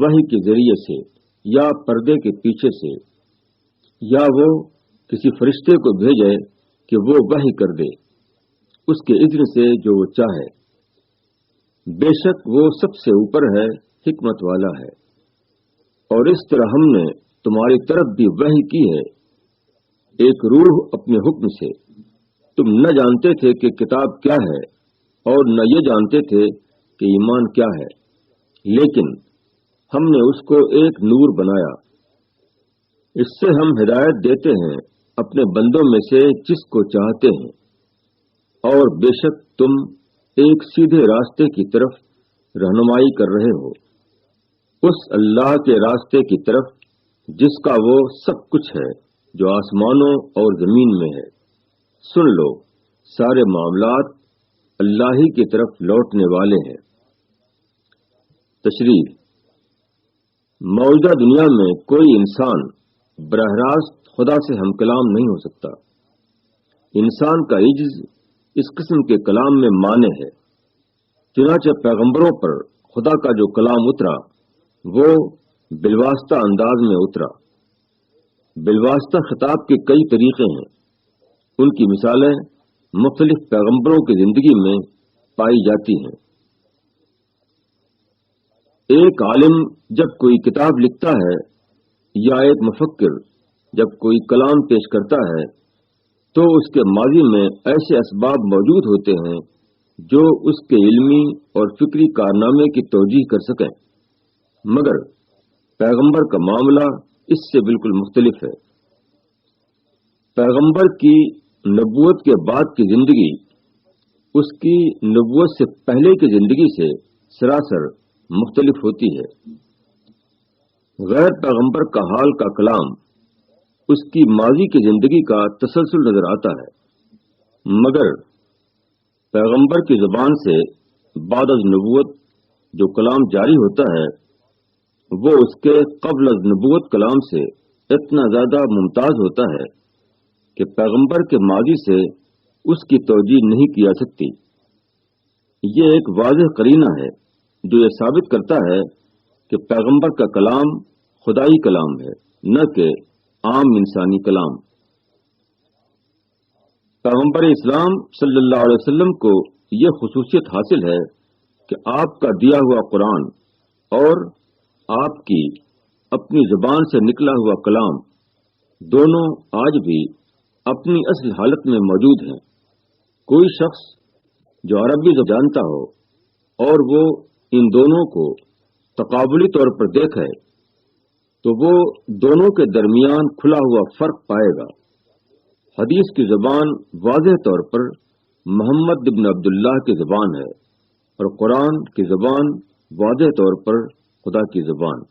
Speaker 2: وحی کے ذریعے سے یا پردے کے پیچھے سے، یا وہ کسی فرشتے کو بھیجے کہ وہ وحی کر دے اس کے اذن سے جو وہ چاہے۔ بے شک وہ سب سے اوپر ہے، حکمت والا ہے۔ اور اس طرح ہم نے تمہاری طرف بھی وحی کی ہے ایک روح اپنے حکم سے۔ تم نہ جانتے تھے کہ کتاب کیا ہے اور نہ یہ جانتے تھے کہ ایمان کیا ہے، لیکن ہم نے اس کو ایک نور بنایا، اس سے ہم ہدایت دیتے ہیں اپنے بندوں میں سے جس کو چاہتے ہیں، اور بے شک تم ایک سیدھے راستے کی طرف رہنمائی کر رہے ہو، اس اللہ کے راستے کی طرف جس کا وہ سب کچھ ہے جو آسمانوں اور زمین میں ہے۔ سن لو، سارے معاملات اللہ ہی کی طرف لوٹنے والے ہیں۔ تشریح: موجودہ دنیا میں کوئی انسان براہ راست خدا سے ہم کلام نہیں ہو سکتا۔ انسان کا عجز اس قسم کے کلام میں مانع ہے، چنانچہ پیغمبروں پر خدا کا جو کلام اترا وہ بالواسطہ انداز میں اترا۔ بالواسطہ خطاب کے کئی طریقے ہیں، ان کی مثالیں مختلف پیغمبروں کی زندگی میں پائی جاتی ہیں۔ ایک عالم جب کوئی کتاب لکھتا ہے یا ایک مفکر جب کوئی کلام پیش کرتا ہے تو اس کے ماضی میں ایسے اسباب موجود ہوتے ہیں جو اس کے علمی اور فکری کارنامے کی توجیہ کر سکیں، مگر پیغمبر کا معاملہ اس سے بالکل مختلف ہے۔ پیغمبر کی نبوت کے بعد کی زندگی اس کی نبوت سے پہلے کی زندگی سے سراسر مختلف ہوتی ہے۔ غیر پیغمبر کا حال کا کلام اس کی ماضی کی زندگی کا تسلسل نظر آتا ہے، مگر پیغمبر کی زبان سے بعد از نبوت جو کلام جاری ہوتا ہے وہ اس کے قبل از نبوت کلام سے اتنا زیادہ ممتاز ہوتا ہے کہ پیغمبر کے ماضی سے اس کی توجیہ نہیں کی جا سکتی۔ یہ ایک واضح قرینہ ہے جو یہ ثابت کرتا ہے کہ پیغمبر کا کلام خدائی کلام ہے، نہ کہ عام انسانی کلام۔ پیغمبر اسلام صلی اللہ علیہ وسلم کو یہ خصوصیت حاصل ہے کہ آپ کا دیا ہوا قرآن اور آپ کی اپنی زبان سے نکلا ہوا کلام دونوں آج بھی اپنی اصل حالت میں موجود ہیں۔ کوئی شخص جو عربی جانتا ہو اور وہ ان دونوں کو تقابلی طور پر دیکھے تو وہ دونوں کے درمیان کھلا ہوا فرق پائے گا۔ حدیث کی زبان واضح طور پر محمد بن عبداللہ کی زبان ہے اور قرآن کی زبان واضح طور پر خدا کی زبان۔